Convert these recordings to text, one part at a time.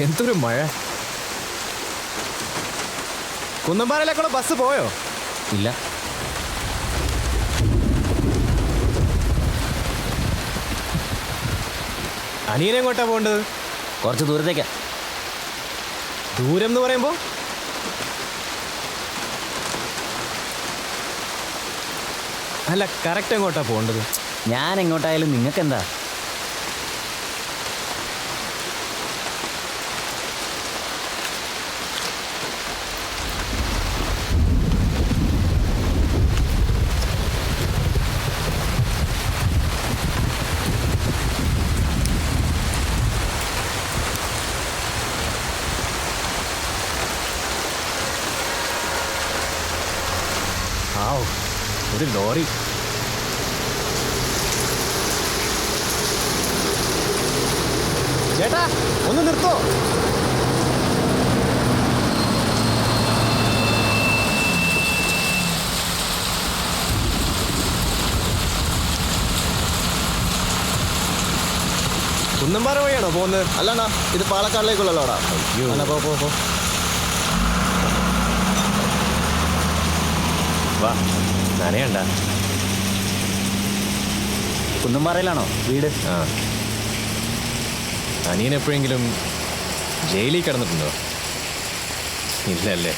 എന്തൊരു മഴ. കുന്നമ്പാറയിലേക്കുള്ള ബസ് പോയോ? ഇല്ല. അനിയനെ എങ്ങോട്ടാ പോകേണ്ടത്? കുറച്ച് ദൂരത്തേക്കാ. ദൂരം എന്ന് പറയുമ്പോ അല്ല, കറക്റ്റ് എങ്ങോട്ടാ പോകേണ്ടത്? ഞാൻ എങ്ങോട്ടായാലും നിങ്ങൾക്ക് എന്താ? ഒരു ലോറി. ചേട്ടാ ഒന്ന് നിർത്തോ? കുന്നമ്പാറ വഴിയാണോ പോകുന്നത്? അല്ലണ്ണാ, ഇത് പാലക്കാടിലേക്കുള്ളല്ലോടാ. പോ. വാ, നനയണ്ട. കുന്നമ്പാറയിലാണോ വീട്? ആ. അനിയൻ എപ്പോഴെങ്കിലും ജയിലിൽ കിടന്നിട്ടുണ്ടോ? ഇല്ലല്ലേ.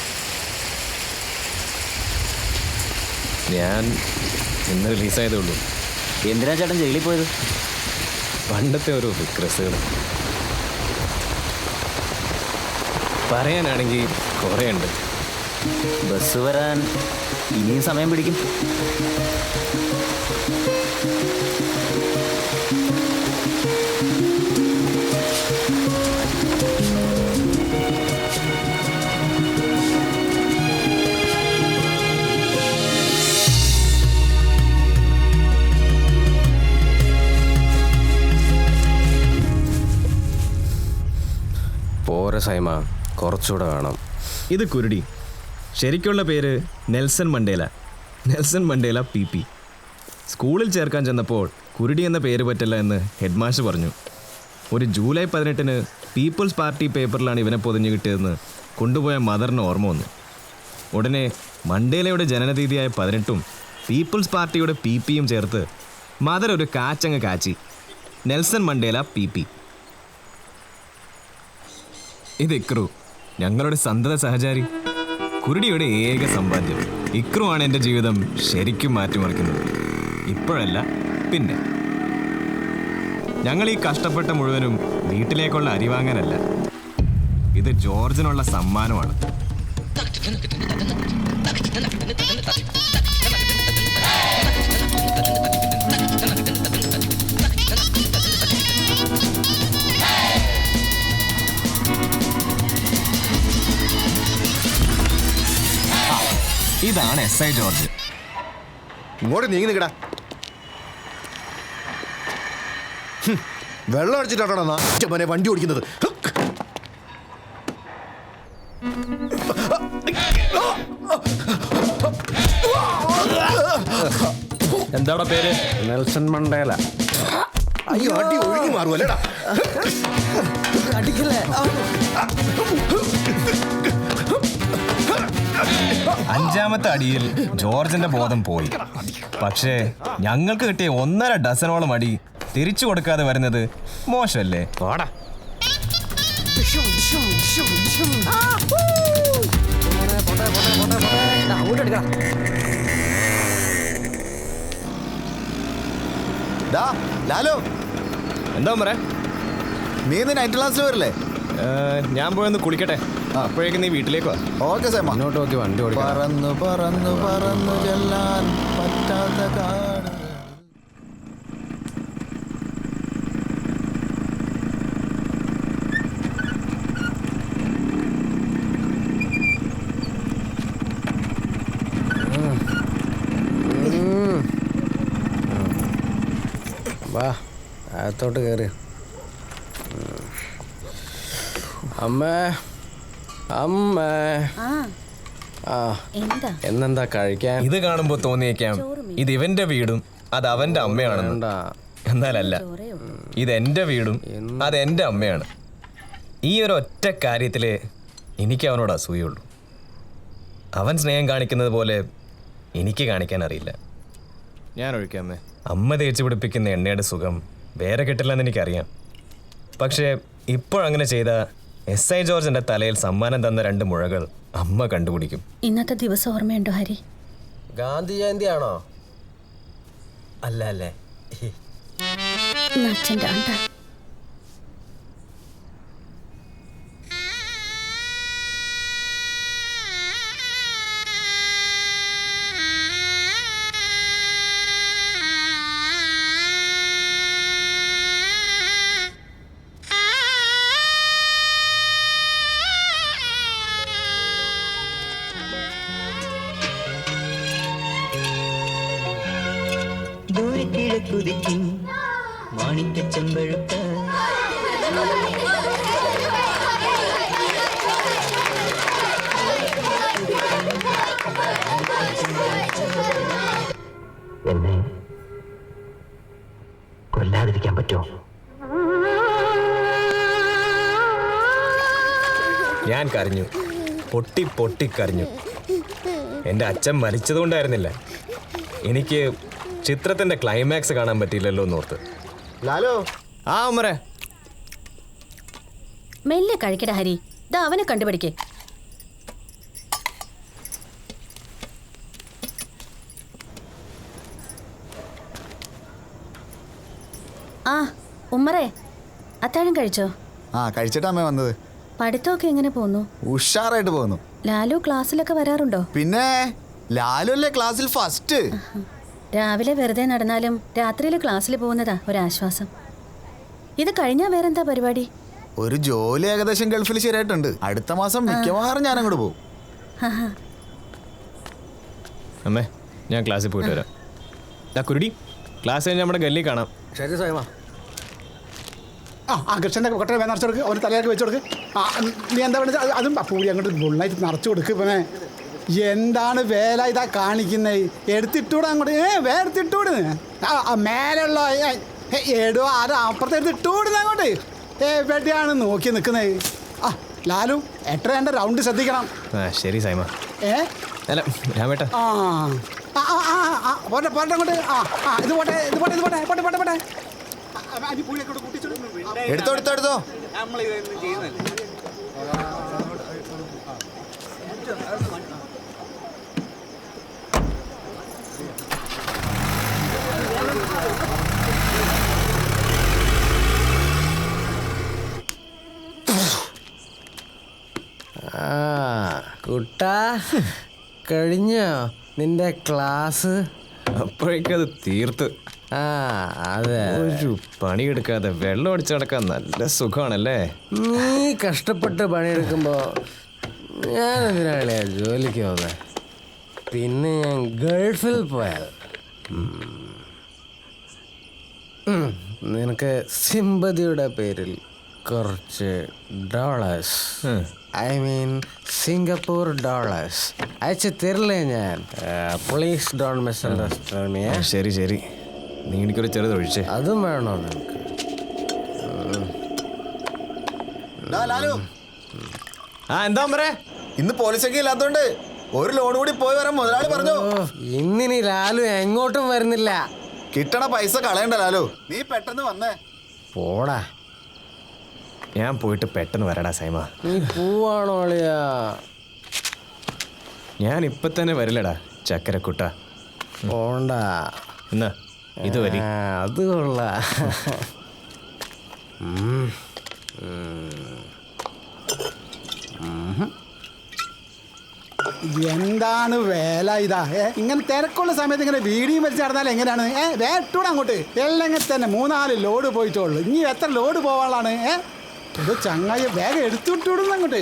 ഞാൻ ഇന്ന് റിലീസായതേ ഉള്ളൂ. എന്തിനാ ചേട്ടൻ ജയിലിൽ പോയത്? പണ്ടത്തെ ഒരു വിക്രസുകൾ പറയാനാണെങ്കിൽ കുറേ ഉണ്ട്. ബസ് വരാൻ ഇനിയും സമയം പിടിക്കും. പോരെ സൈമ, കുറച്ചുകൂടെ വേണം. ഇത് കുരുടി. ശരിക്കുള്ള പേര് Nelson Mandela. Nelson Mandela PP. സ്കൂളിൽ ചേർക്കാൻ ചെന്നപ്പോൾ കുരുടി എന്ന പേര് പറ്റില്ല എന്ന് ഹെഡ് മാസ്റ്റർ പറഞ്ഞു. ഒരു ജൂലൈ 18-ന് പീപ്പിൾസ് പാർട്ടി പേപ്പറിലാണ് ഇവനെ പൊതിഞ്ഞു കിട്ടിയതെന്ന് കൊണ്ടുപോയ മദറിന് ഓർമ്മ വന്നു. ഉടനെ മണ്ടേലയുടെ ജനനതീതിയായ 18-ഉം പീപ്പിൾസ് പാർട്ടിയുടെ PP-യും ചേർത്ത് മദർ ഒരു കാച്ചങ്ങ് കാച്ചി. Nelson Mandela PP. ഇത് ഇക്രു, ഞങ്ങളുടെ സന്തത സഹചാരി. കുരുടിയുടെ ഏക സമ്പാദ്യം. ഇക്രു ആണ് എൻ്റെ ജീവിതം ശരിക്കും മാറ്റിമറിക്കുന്നത്. ഇപ്പോഴല്ല, പിന്നെ. ഞങ്ങൾ ഈ കഷ്ടപ്പെട്ട മുഴുവനും വീട്ടിലേക്കുള്ള അരി വാങ്ങാനല്ല. ഇത് ജോർജിനുള്ള സമ്മാനമാണ്. ഇതാണ് SI ജോർജ്. ഇങ്ങോട്ട് നീങ്ങി നിൽക്കടാ. വെള്ളം അടിച്ചിട്ടാണോ വണ്ടി ഓടിക്കുന്നത്? എന്താടാ പേര്? Nelson Mandela. അയ്യോ, അടി ഒഴുകി മാറുമല്ലേടാ. അഞ്ചാമത്തെ അടിയിൽ ജോർജിന്റെ ബോധം പോയി. പക്ഷേ ഞങ്ങൾക്ക് കിട്ടിയ 1.5 ഡസനോളം അടി തിരിച്ചു കൊടുക്കാതെ വരുന്നത് മോശമല്ലേ? ലാലോ, എന്താ പറയാ? നീ ഇന്ന് നൈറ്റ് ക്ലാസ്സിൽ വരില്ലേ? ഞാൻ പോയൊന്ന് കുളിക്കട്ടെ. അപ്പോഴേക്കും നീ വീട്ടിലേക്ക് വാ. ഓക്കെ സേമ. മുന്നോട്ട് നോക്കി വണ്ടി ഓടിക്കാം. പറന്നു പറന്നു പറന്നു ചെല്ലാൻ പറ്റാത്ത കാട്. വാ, അകത്തോട്ട് കയറി. അമ്മേ, അമ്മേ. എന്നെന്താ കഴിക്കാൻ? ഇത് കാണുമ്പോ തോന്നിയേക്കാം ഇത് ഇവന്റെ വീടും അത് അവന്റെ അമ്മയാണെന്ന്. എന്നാലല്ല, ഇത് എന്റെ വീടും അത് എന്റെ അമ്മയാണ്. ഈ ഒരു ഒറ്റ കാര്യത്തിൽ എനിക്ക് അവനോട് അസൂയുള്ളൂ. അവൻ സ്നേഹം കാണിക്കുന്നത് പോലെ എനിക്ക് കാണിക്കാൻ അറിയില്ല. ഞാൻ ഒഴിക്കാമേ. അമ്മ തേച്ച് പിടിപ്പിക്കുന്ന എണ്ണയുടെ സുഖം വേറെ കിട്ടില്ലെന്ന് എനിക്കറിയാം. പക്ഷേ ഇപ്പോഴങ്ങനെ ചെയ്ത SI ജോർജിൻ്റെ തലയിൽ സമ്മാനം തന്ന 2 മുഴകൾ അമ്മ കണ്ടുപിടിക്കും. ഇന്നത്തെ ദിവസം ഓർമ്മയുണ്ടോ ഹരി? ഗാന്ധി ജയന്തി ആണോ? അല്ല അല്ലേ? അച്ഛൻ്റെ ആണ്ട. ദൂരക്കിഴക്കുതിക്കും മാണിക്ക ചെമ്പഴുത്ത എന്നെ കൊല്ലാതിരിക്കാൻ പറ്റുമോ? ഞാൻ കരഞ്ഞു, പൊട്ടി പൊട്ടി കരഞ്ഞു. എൻ്റെ അച്ഛൻ മരിച്ചതുകൊണ്ടായിരുന്നില്ല, എനിക്ക് ചിത്രത്തിൻ്റെ ക്ലൈമാക്സ് കാണാൻ പറ്റിയില്ലല്ലോ എന്നോർത്ത്. ലാലോ. ആ ഉമ്മറേ. മെല്ലെ കഴിക്കട ഹരി, ഇതാ അവനെ കണ്ടുപിടിക്കേ. ആ ഉമ്മറേ, അത്താഴം കഴിച്ചോ? ആ കഴിച്ചിട്ടാ അമ്മ വന്നത്. പഠിത്തമൊക്കെ എങ്ങനെ പോന്നു? ഉഷാറായിട്ട് പോകുന്നു. ലാലു ക്ലാസ്സിലൊക്കെ വരാറുണ്ടോ? പിന്നെ ലാലു അല്ലേ ക്ലാസ്സിൽ ഫസ്റ്റ്. രാവിലെ വെറുതെ നടന്നാലും രാത്രിയിൽ ക്ലാസ്സിൽ പോകുന്നതാ ഒരാശ്വാസം. ഇത് കഴിഞ്ഞാൽ വേറെന്താ പരിപാടി? ഒരു ജോലി ഏകദേശം ഗൾഫിൽ ശരിയായിട്ടുണ്ട്. അടുത്ത മാസം മിക്കവാറും ഞാൻ അങ്ങോട്ട് പോകും. അമ്മേ, ഞാൻ ക്ലാസ്സിൽ പോയിട്ട് വരാം. കുരുടി, ക്ലാസ് കഴിഞ്ഞ് നമ്മുടെ ഗല്ലി കാണാം. ശരി സൈമ. ആ കൃഷ്ണൻ്റെ കൊട്ടയെ നിറച്ചു കൊടുക്ക്, അവന് തലയൊക്കെ വെച്ച് കൊടുക്ക്. നീ എന്താ പറയുക, അതും പൂരി അങ്ങോട്ട് ഫുള്ളായിട്ട് നിറച്ചു കൊടുക്ക്. പിന്നെ എന്താണ് വേല ഇതാ കാണിക്കുന്നത്? എടുത്തിട്ടൂടെ അങ്ങോട്ട്, വേർത്തിട്ടൂട്. മേലുള്ള ഏടോ ആരോ അപ്പുറത്ത് എടുത്തിട്ടൂടുന്ന അങ്ങോട്ട്. എവിടെയാണ് നോക്കി നിൽക്കുന്നത്? ആ ലാലു, എട്ടരേൻ്റെ റൗണ്ട് ശ്രദ്ധിക്കണം. ശരി സൈമ. അല്ല രാമേട്ട. പോട്ടെ പോട്ടെ അങ്ങോട്ട്. ഇത് പോട്ടെ ഇത് പോട്ടെ ഇത് പോട്ടെ പോട്ടെ പോട്ടെ പോട്ടെ. എടുത്തോ എടുത്തോ എടുത്തോ. കുട്ടാ, കഴിഞ്ഞോ നിന്റെ ക്ലാസ്? അപ്പോഴേക്കത് തീർത്ത്. അതെ, ഒരു പണിയെടുക്കാതെ വെള്ളം അടിച്ചു നടക്കാൻ നല്ല സുഖമാണല്ലേ? നീ കഷ്ടപ്പെട്ട് പണിയെടുക്കുമ്പോ ഞാൻ എന്തിനാളിയാ ജോലിക്ക് പോകുന്നത്? പിന്നെ ഞാൻ ഗൾഫിൽ പോയാൽ നിനക്ക് സിമ്പതിയുടെ പേരിൽ കുറച്ച് dollars, I mean Singapore dollars അയച്ചു തരില്ലേ ഞാൻ? Please don't misunderstand me. ശരി ശരി, നീ എനിക്കൊരു ചെറുത് ഒഴിച്ചേ. അതും വേണോ നിനക്ക്? ലാലു, എന്താ പറയേ? ഇന്ന് പോലീസൊക്കെ ഇല്ലാത്തോണ്ട് ഒരു ലോൺ കൂടി പോയി വരാൻ മുതലാളി പറഞ്ഞു. ഇന്നിനി ലാലു എങ്ങോട്ടും വരുന്നില്ല. കിട്ടണ പൈസ കളയണ്ട ലാലു, നീ പെട്ടെന്ന് വന്നേ. പോടാ. ഞാൻ പോയിട്ട് പെട്ടെന്ന് വരടാ സൈമ. നീ പോവാണോ അളിയാ? ഞാൻ ഇപ്പൊ തന്നെ വരില്ലടാ ചക്കരക്കുട്ട. പോണ്ട. എന്നാ ഇത് വരി. അത് കൊള്ളാ. എന്താണ് വേല ഇതാ? ഇങ്ങനെ തിരക്കുള്ള സമയത്ത് ഇങ്ങനെ വീടിയും വലിച്ച് നടന്നാൽ എങ്ങനെയാണ്? വേട്ടൂടെ അങ്ങോട്ട്. എല്ലാം തന്നെ 3-4 ലോഡ് പോയിട്ടുള്ളൂ. ഇനി എത്ര ലോഡ് പോവാനുള്ളതാണ്? ഇത് ചങ്ങായി വേഗം എടുത്തുവിട്ടൂടുന്നു അങ്ങോട്ട്.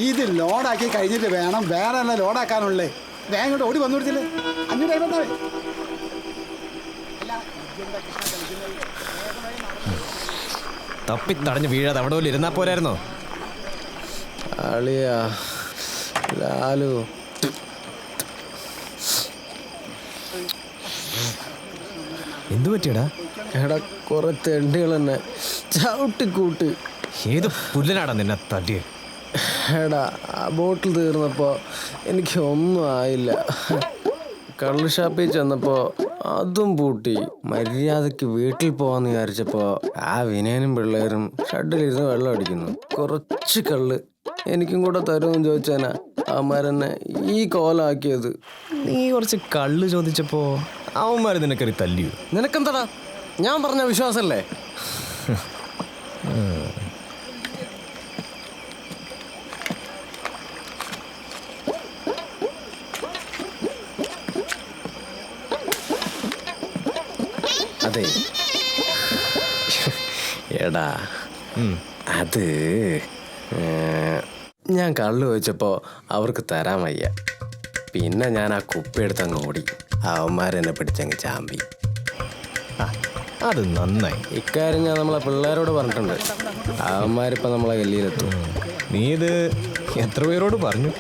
ഇത് ലോഡാക്കി കഴിഞ്ഞിട്ട് വേണം വേറെ എല്ലാം ലോഡാക്കാനുള്ളേ. വേഗം ഇങ്ങോട്ട് ഓടി വന്നു കൊടുത്തില്ലേ? 5 ടൈം വന്നാൽ തപ്പി തടഞ്ഞ് വീഴാതെ അവിടെ പോലും ഇരുന്നാ പോരായിരുന്നോ? അളിയാ ലാലു, എന്തു പറ്റിയടാ? എടാ കുറെ തെണ്ടികൾ തന്നെ ചവിട്ടിക്കൂട്ട് ഏത് പുല്ലിനാടാ നിന്നെ തല്ലിയേ? എടാ ആ ബോട്ടിൽ തീർന്നപ്പോൾ എനിക്ക് ഒന്നും ആയില്ല. കള്ള് ഷാപ്പിൽ ചെന്നപ്പോൾ അതും പൂട്ടി. മര്യാദയ്ക്ക് വീട്ടിൽ പോകാമെന്ന് വിചാരിച്ചപ്പോൾ ആ വിനയനും പിള്ളേരും ഷഡിലിരുന്ന് വെള്ളം അടിക്കുന്നു. കുറച്ച് കള്ള് എനിക്കും കൂടെ തരുമെന്ന് ചോദിച്ചാനാ അവന്മാരെന്നെ ഈ കോലാക്കിയത്. നീ കുറച്ച് കള്ള് ചോദിച്ചപ്പോ അവന്മാർ നിനക്കറി തല്ലിയോ? നിനക്കെന്താടാ, ഞാൻ പറഞ്ഞ വിശ്വാസമല്ലേ? അതെ എടാ, അത് ഞാൻ കള്ളു ചോദിച്ചപ്പോൾ അവർക്ക് തരാൻ വയ്യ. പിന്നെ ഞാൻ ആ കുപ്പിയെടുത്ത് അങ്ങ് ഓടി. അവന്മാരെന്നെ പിടിച്ചങ്ങ് ചാമ്പി. അത് നന്നായി. ഇക്കാര്യം ഞാൻ നമ്മളെ പിള്ളേരോട് പറഞ്ഞിട്ടുണ്ട്. അവന്മാരിപ്പോൾ നമ്മളെ ഗല്ലിയിലെത്തും. നീ ഇത് എത്ര പേരോട് പറഞ്ഞു?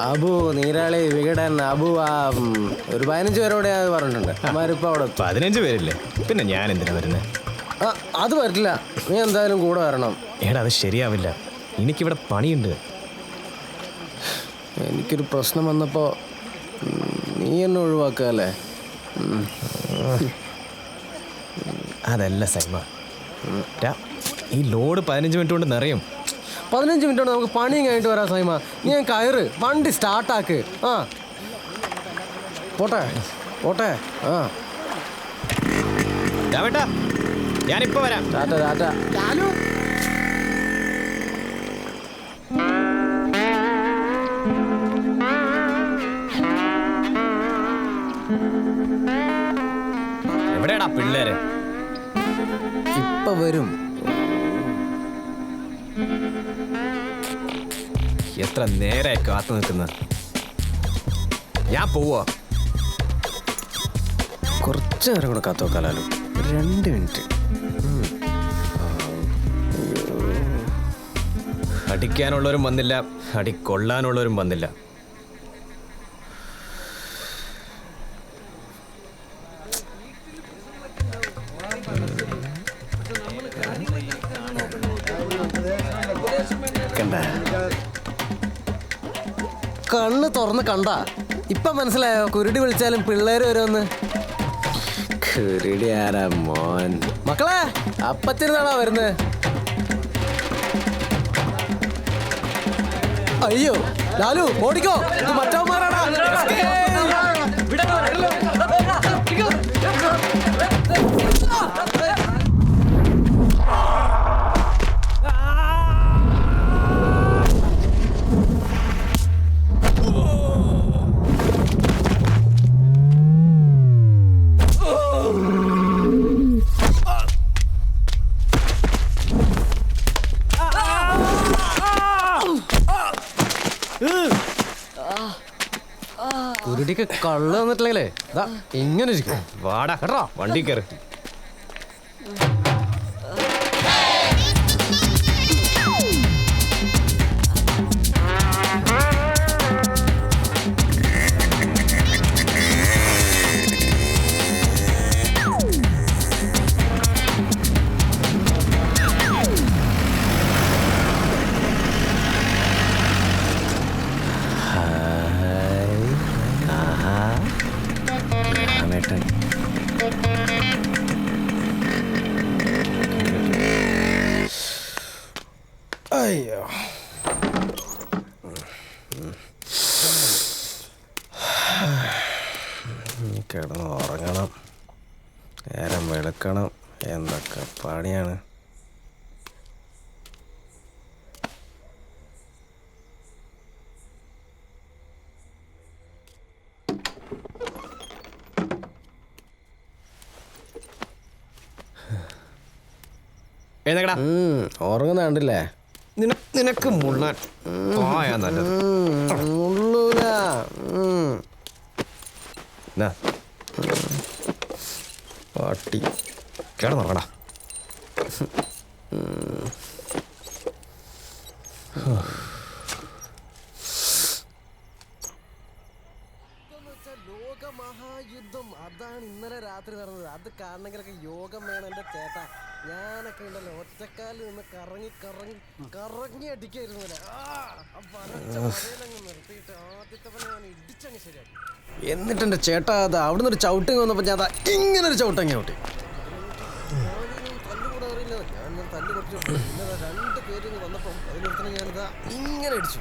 അബു, നീരാളി, വികടൻ, അബു, ഒരു 15 പേരോടെ അത് പറഞ്ഞിട്ടുണ്ട്. അവന്മാരിപ്പോൾ അവിടെ എത്തും. 15 പേരില്ലേ? പിന്നെ ഞാൻ എന്തിനാ വരുന്നത്? അത് പറ്റില്ല, നീ എന്തായാലും കൂടെ വരണം. എടാ അത് ശരിയാവില്ല, എനിക്കിവിടെ പണിയുണ്ട്. എനിക്കൊരു പ്രശ്നം വന്നപ്പോൾ നീ എന്നെ ഒഴിവാക്കുകയല്ലേ? അതല്ല സൈമ, ഈ ലോഡ് 15 മിനിറ്റ് കൊണ്ട് നിറയും. 15 മിനിറ്റ് കൊണ്ട് നമുക്ക് പണിയും കഴിഞ്ഞിട്ട് വരാം സൈമ. നീ ഞാൻ കയറ്, വണ്ടി സ്റ്റാർട്ടാക്ക്. പോട്ടെ പോട്ടെ. വേട്ടാ, ഞാനിപ്പോ വരാം. ടാറ്റ ടാറ്റ. എവിടെയാടാ പിള്ളേര്? ഇപ്പൊ വരും. എത്ര നേരായി കാത്തു നിൽക്കുന്ന? ഞാൻ പോവാ. കുറച്ച് നേരം കൂടെ കാത്തു നോക്കാലോ. 2 മിനിറ്റ്. അടിക്കാനുള്ളവരും വന്നില്ല, അടി കൊള്ളാനുള്ളവരും വന്നില്ല. കണ്ട, കണ്ണ് തുറന്ന് കണ്ട. ഇപ്പൊ മനസ്സിലായോ കുരുടി വിളിച്ചാലും പിള്ളേര് വരുമെന്ന്? കുരുടി ആരാ മോൻ? മക്കളെ, അപ്പത്തിരുന്നാണോ വരുന്നത്? അയ്യോ ലാലു, ഓടിക്കോ, ഇത് മറ്റവന്മാരാടാ. കുരുടിക്ക് കള്ള് തന്നിട്ടില്ലേ? ഇങ്ങനെ ഇരിക്കും. വാടാ കേട്ടോ, വണ്ടി കയറി. അയ്യോ, കിടന്ന് ഉറങ്ങണം, നേരം വെളുക്കണം, എന്തൊക്കെ പണിയാണ്. ഉറങ്ങുന്ന കണ്ടില്ലേ? നിനക്ക് മുള്ളാൻ പോയാ നല്ലത്. മുള്ളൂല. പാട്ടി കിടന്നുറങ്ങടാ. ലോകമഹായുദ്ധം അതാണ് ഇന്നലെ രാത്രി നടന്നത്. അത് കാണണമെങ്കിലൊക്കെ യോഗം വേണം എൻ്റെ ചേട്ടാ. ഞാനൊക്കെ ഉണ്ടല്ലോ ഒറ്റക്കാലിൽ നിന്ന് കറങ്ങി അടിക്കായിരുന്നു. എന്നിട്ട് എൻ്റെ ചേട്ടാ അത് അവിടുന്ന് ഒരു ചവിട്ടിങ് വന്നപ്പോൾ ഞാൻ ഇങ്ങനെ ഒരു ചവിട്ടങ്ങി ഔട്ടി. തല്ല് കുറച്ച് പിന്നെ 2 പേര് വന്നപ്പം അതിനടുത്ത് ഞാനിതാ ഇങ്ങനെ അടിച്ചു.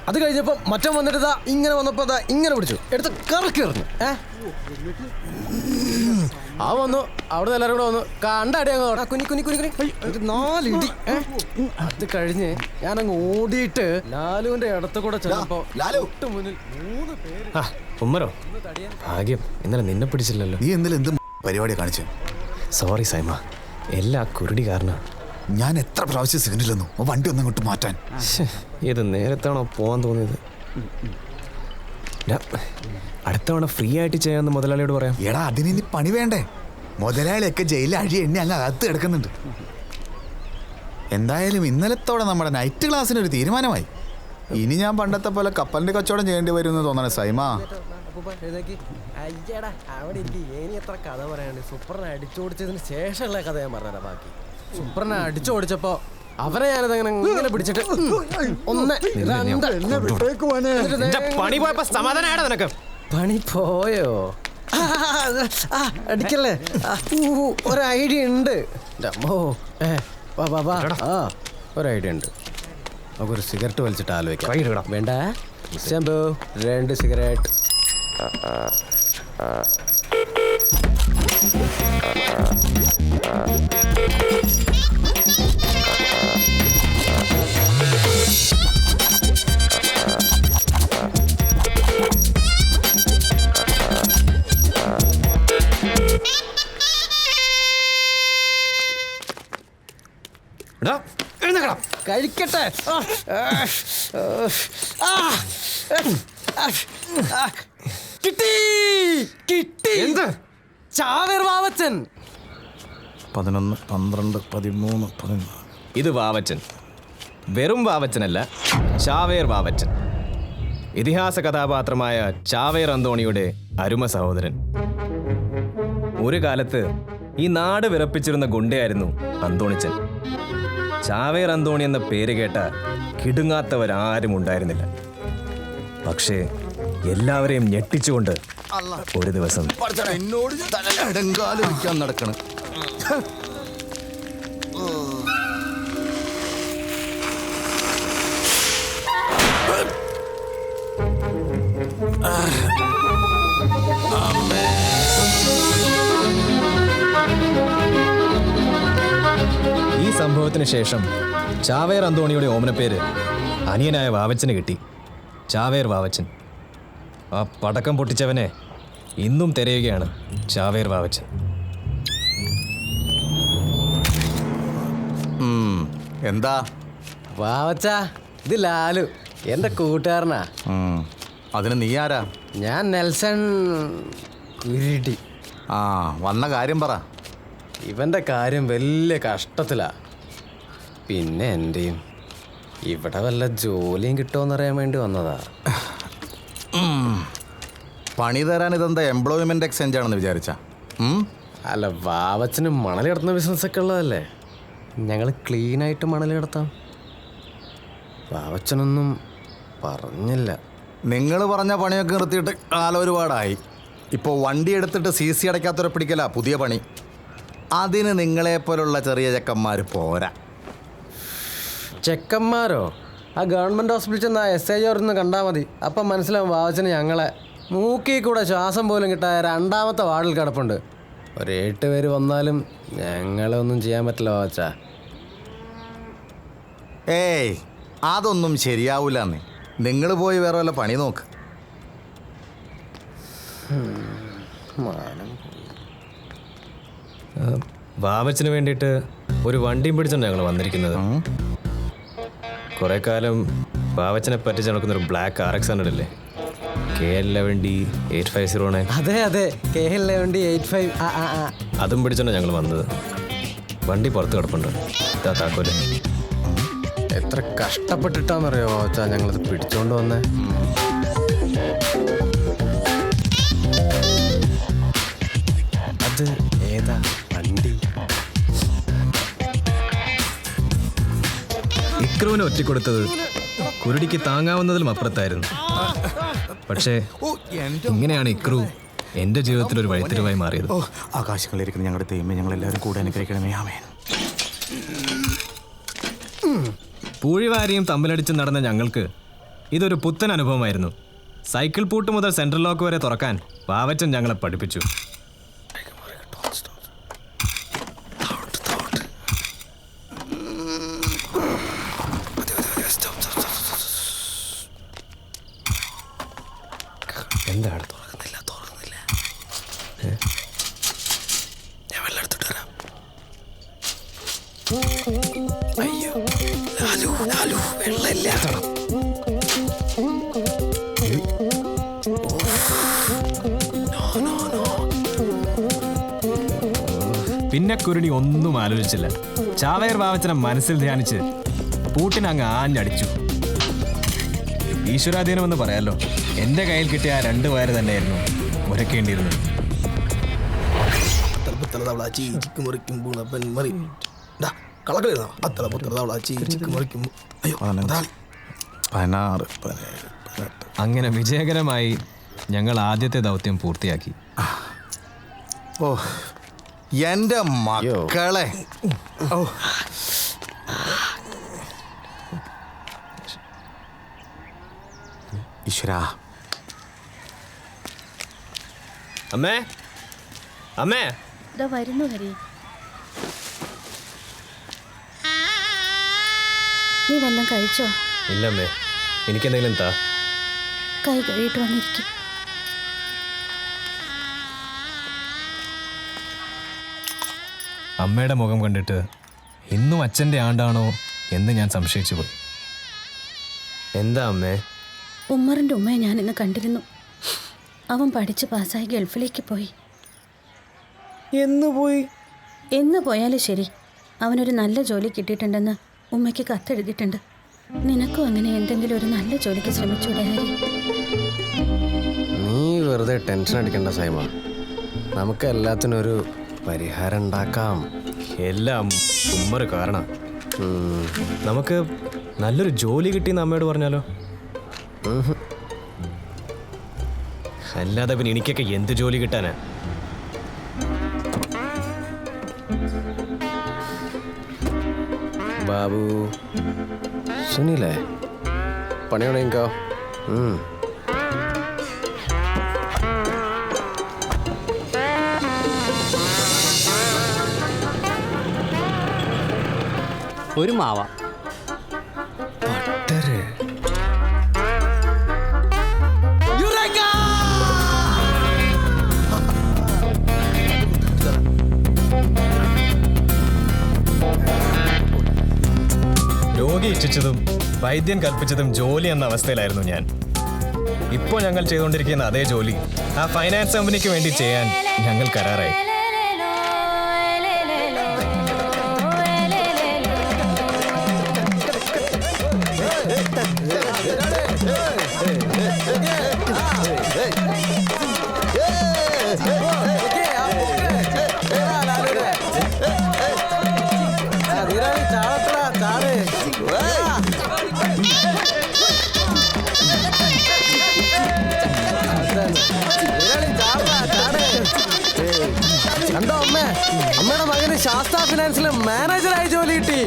അത് കഴിഞ്ഞപ്പോൾ മറ്റം വന്നിട്ട് ഇതാ ഇങ്ങനെ വന്നപ്പോൾ ഇതാ ഇങ്ങനെ പിടിച്ചു, എടുത്ത് കറക്കി എറിഞ്ഞു. ആ വന്നു, അവിടെ നിന്ന് എല്ലാവരും കൂടെ വന്നു, കണ്ടടി അങ്ങ് കുനി 4 ഇടി. അത് കഴിഞ്ഞ് ഞാനങ്ങ് ഓടിയിട്ട് ലാലുവിന്റെ ഇടത്ത് കൂടെ ചെന്നപ്പോ തൊട്ട് മുന്നിൽ 3 പേര്. ഉമ്മരോ ഭാഗ്യം, ഇന്നലെ നിന്നെ പിടിച്ചില്ലല്ലോ. നീ എന്തെങ്കിലും എന്ത് പരിപാടിയാണ് കാണിച്ചത്? സോറി സൈമ, എല്ലാ കുരുടി കാരണം. ഞാൻ എത്ര പ്രാവശ്യം സിഗ്നൽ തന്നു വണ്ടി ഒന്നും ഇങ്ങോട്ട് മാറ്റാൻ. ഇത് നേരത്താണോ പോകാൻ തോന്നിയത്? അടുത്തവണ ഫ്രീ ആയിട്ട് ചെയ്യാമെന്ന് മുതലാളിയോട് പറയാം. എടാ അതിന് ഇനി പണി വേണ്ടേ? മുതലാളിയൊക്കെ ജയിലിൽ അഴി എണ്ണി അങ്ങ് അകത്ത് കിടക്കുന്നുണ്ട്. എന്തായാലും ഇന്നലത്തോടെ നമ്മുടെ നൈറ്റ് ക്ലാസ്സിനൊരു തീരുമാനമായി. ഇനി ഞാൻ പണ്ടത്തെ പോലെ കപ്പലിന്റെ കച്ചവടം ചെയ്യേണ്ടി വരും എന്ന് തോന്നണേ സൈമ. അയ്യടാ അവിടെ എനിക്ക് ഇനി എത്ര കഥ പറയാണ്ട്. സൂപ്പറിനെ അടിച്ചോടിച്ചതിന് ശേഷമുള്ള കഥ ഞാൻ പറഞ്ഞുതരാം. ബാക്കി സൂപ്പറിനെ അടിച്ചോടിച്ചപ്പോ അവരെ ഞാനതങ്ങനെ ഇങ്ങനെ പിടിച്ചിട്ട് 1 2 പണി പോയപ്പോ സമാധാനാണ് നിനക്ക്. പണി പോയോ? അടിക്കല്ലേ, ഒരു ഐഡിയ ഉണ്ട്. ഒരു ഐഡിയ ഉണ്ട്. നമുക്കൊരു സിഗരറ്റ് വലിച്ചിട്ട് ആലോചിക്കാം. വേണ്ട ശംഭു, 2 സിഗരറ്റ്. കഴിക്കട്ടെ. കിട്ടി കിട്ടി. എന്ത്? ചാവേർ വാവച്ചൻ. 11, 12, 13, 14. ഇത് വാവച്ചൻ, വെറും വാവച്ചനല്ല, ചാവേർ വാവച്ചൻ. ഇതിഹാസ കഥാപാത്രമായ ചാവേർ അന്തോണിയുടെ അരുമ സഹോദരൻ. ഒരു കാലത്ത് ഈ നാട് വിറപ്പിച്ചിരുന്ന ഗുണ്ടയായിരുന്നു അന്തോണിച്ചൻ. ചാവേർ അന്തോണി എന്ന പേര് കേട്ട കിടുങ്ങാത്തവരാരും ഉണ്ടായിരുന്നില്ല. പക്ഷേ എല്ലാവരെയും ഞെട്ടിച്ചുകൊണ്ട് ഒരു ദിവസം എന്നോട് നടക്കണം. ഈ സംഭവത്തിന് ശേഷം ചാവേർ അന്തോണിയുടെ ഓമനപ്പേര് അനിയനായ വാവച്ചന് കിട്ടി, ചാവേർ വാവച്ചൻ. ആ പടക്കം പൊട്ടിച്ചവനെ ഇന്നും തിരയുകയാണ് ചാവേർ വാവച്ചൻ. എന്താ വാവച്ച, ഇത് ലാലു, എൻ്റെ കൂട്ടുകാരനാ. അതിന് നീ ആരാ? ഞാൻ നെൽസൺ കുരുടി. വന്ന കാര്യം പറ. ഇവൻ്റെ കാര്യം വലിയ കഷ്ടത്തിലാ. പിന്നെ എൻ്റെയും. ഇവിടെ വല്ല ജോലിയും കിട്ടുമെന്നറിയാൻ വേണ്ടി വന്നതാ. പണി തരാൻ ഇതെന്താ എംപ്ലോയ്മെന്റ് എക്സ്ചേഞ്ച് ആണെന്ന് വിചാരിച്ച? അല്ല, വാവച്ചന് മണൽ കിടത്തുന്ന ബിസിനസ്സൊക്കെ ഉള്ളതല്ലേ. ഞങ്ങൾ ക്ലീനായിട്ട് മണൽ കിടത്താം. വാവച്ചനൊന്നും പറഞ്ഞില്ല. നിങ്ങൾ പറഞ്ഞ പണിയൊക്കെ നിർത്തിയിട്ട് കാലം ഒരുപാടായി. ഇപ്പോൾ വണ്ടി എടുത്തിട്ട് CC അടയ്ക്കാത്തവരെ പിടിക്കല പുതിയ പണി. അതിന് നിങ്ങളെപ്പോലുള്ള ചെറിയ ചെക്കന്മാർ പോരാ. ചെക്കന്മാരോ? ആ ഗവൺമെൻറ് ഹോസ്പിറ്റലിൽ ചെന്ന് ആ SI ഒന്ന് കണ്ടാൽ മതി. അപ്പം മനസ്സിലാവും വാവച്ചന് ഞങ്ങളെ. മൂക്കിൽ കൂടെ ശ്വാസം പോലും കിട്ടായ 2ാമത്തെ വാർഡിൽ കിടപ്പുണ്ട്. ഒരു 8 പേര് വന്നാലും ഞങ്ങളെ ഒന്നും ചെയ്യാൻ പറ്റില്ല വാവച്ച. ഏയ് അതൊന്നും ശരിയാവൂലെന്ന്. നിങ്ങൾ പോയി വേറെ വല്ല പണി നോക്ക്. വാവച്ചന് വേണ്ടിയിട്ട് ഒരു വണ്ടിയും പിടിച്ചാണ് ഞങ്ങൾ വന്നിരിക്കുന്നത്. കുറെ കാലം വാവച്ചനെ പറ്റിച്ച് നടക്കുന്നൊരു ബ്ലാക്ക് RX 100 അല്ലേ, KL11D850. അതെ അതെ, KL11D85. അതും പിടിച്ചാണ് ഞങ്ങൾ വന്നത്. വണ്ടി പുറത്ത് കിടപ്പുണ്ട്, താക്കോല്. എത്ര കഷ്ടപ്പെട്ടിട്ടാന്നറിയോ വാവച്ച ഞങ്ങളത് പിടിച്ചോണ്ട് വന്നേ. ഇത് ഏതാ വണ്ടി? ഇക്രുവിനെ ഒറ്റിക്കൊടുത്തത് കുരുടിക്ക് താങ്ങാവുന്നതിലും അപ്പുറത്തായിരുന്നു. പക്ഷേ ഇങ്ങനെയാണ് ഇക്രു എൻ്റെ ജീവിതത്തിൽ ഒരു വഴിത്തിരിവായി മാറിയത്. ആകാശങ്ങളിരിക്കുന്ന ഞങ്ങളുടെ ദൈവമേ, ഞങ്ങളെല്ലാവരും കൂടെ അനുഗ്രഹിക്കണമേ. ആമേൻ. പൂഴിവാരിയും തമ്മിലടിച്ചും നടന്ന ഞങ്ങൾക്ക് ഇതൊരു പുത്തൻ അനുഭവമായിരുന്നു. സൈക്കിൾ പൂട്ട് മുതൽ സെൻട്രൽ ലോക്ക് വരെ തുറക്കാൻ വാവച്ചൻ ഞങ്ങളെ പഠിപ്പിച്ചു. എന്താണ് തുറക്കുന്നില്ല? ഞാൻ വെള്ളം എടുത്തിട്ട് വരാം. അയ്യോ ലാലു വെള്ളമില്ല. പിന്നെ കുരുടി ഒന്നും ആലോചിച്ചില്ല. ചാവേർ വാവച്ചനെ മനസ്സിൽ ധ്യാനിച്ച് പൂട്ടിനങ്ങ് ആഞ്ഞടിച്ചു. ഈശ്വരാധീനമെന്ന് പറയാലോ. എൻ്റെ കയ്യിൽ കിട്ടിയ ആ 2 വയറ് തന്നെയായിരുന്നു മുരക്കേണ്ടിയിരുന്നത്. അങ്ങനെ വിജയകരമായി ഞങ്ങൾ ആദ്യത്തെ ദൗത്യം പൂർത്തിയാക്കി. ഓ എൻ്റെ മക്കളെ, ഓ ഈശ്വരാ. അമ്മേ, അമ്മേ, ഇതാ വരുന്നു ഹരി. നീ വല്ലതും കഴിച്ചോ? ഇല്ലമ്മേ, എനിക്കെന്തെങ്കിലും താ. കൈ കഴുകിയിട്ട് വന്നിരിക്കും. അമ്മയുടെ മുഖം കണ്ടിട്ട് ഇന്നും അച്ഛൻ്റെ ആണ്ടാണോ എന്ന് ഞാൻ സംശയിച്ചു പോയി. എന്താ അമ്മേ? ഉമ്മറിൻ്റെ ഉമ്മയെ ഞാൻ ഇന്ന് കണ്ടിരുന്നു. അവൻ പഠിച്ച് പാസ്സായി ഗൾഫിലേക്ക് പോയി. എന്ന് പോയി? എന്ന് പോയാലും ശരി, അവനൊരു നല്ല ജോലി കിട്ടിയിട്ടുണ്ടെന്ന് ഉമ്മയ്ക്ക് കത്തെഴുതിയിട്ടുണ്ട്. നിനക്കും അങ്ങനെ എന്തെങ്കിലും ഒരു നല്ല ജോലിക്ക് ശ്രമിച്ചൂടെ ഹരി? നീ വെറുതെ ടെൻഷൻ അടിക്കണ്ട സൈമ. നമുക്ക് എല്ലാത്തിനും ഒരു പരിഹാരം ഉണ്ടാക്കാം. എല്ലാം ഉമ്മറ് കാരണം. നമുക്ക് നല്ലൊരു ജോലി കിട്ടിയെന്ന് അമ്മയോട് പറഞ്ഞാലോ? അല്ലാതെ പിന്നെ എനിക്കൊക്കെ എന്ത് ജോലി കിട്ടാനാ? ബാബു സുനിലേ, പണി തുടങ്ങിക്കോ. ഒരു മാവ. രോഗി ഇച്ഛിച്ചതും വൈദ്യൻ കൽപ്പിച്ചതും ജോലി എന്ന അവസ്ഥയിലായിരുന്നു ഞാൻ. ഇപ്പോൾ ഞങ്ങൾ ചെയ്തുകൊണ്ടിരിക്കുന്ന അതേ ജോലി ആ ഫൈനാൻസ് കമ്പനിക്ക് വേണ്ടി ചെയ്യാൻ ഞങ്ങൾ കരാറായി. കണ്ടോ അമ്മ, അമ്മയുടെ മകന് ശാസ്ത്ര ഫിനാൻസിലെ മാനേജറായി ജോലി കിട്ടി.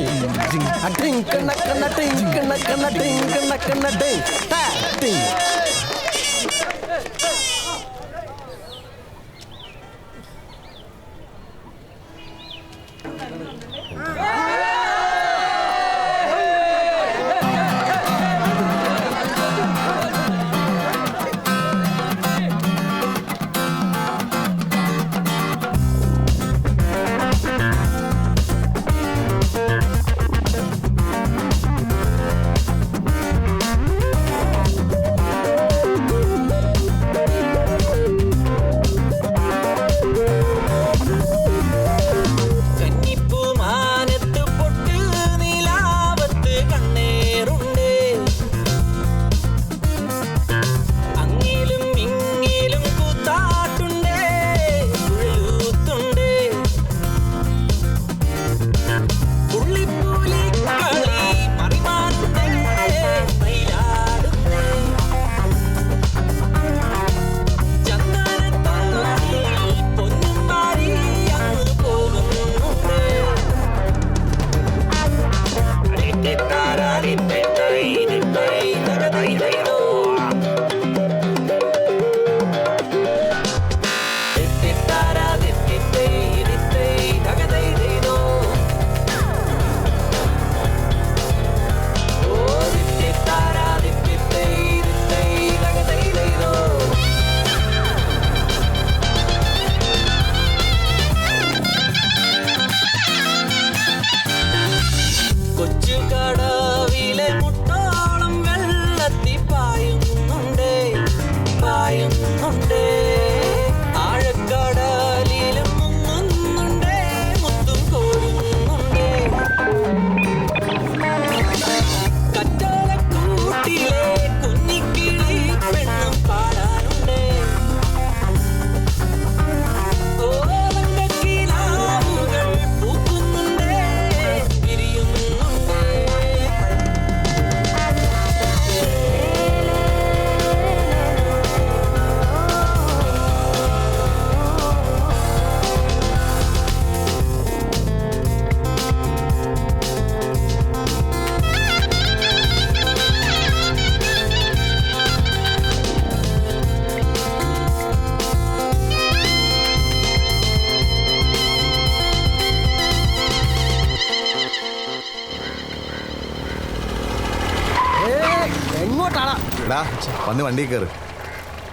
ഡാ വന്ന് വണ്ടി കയറ്,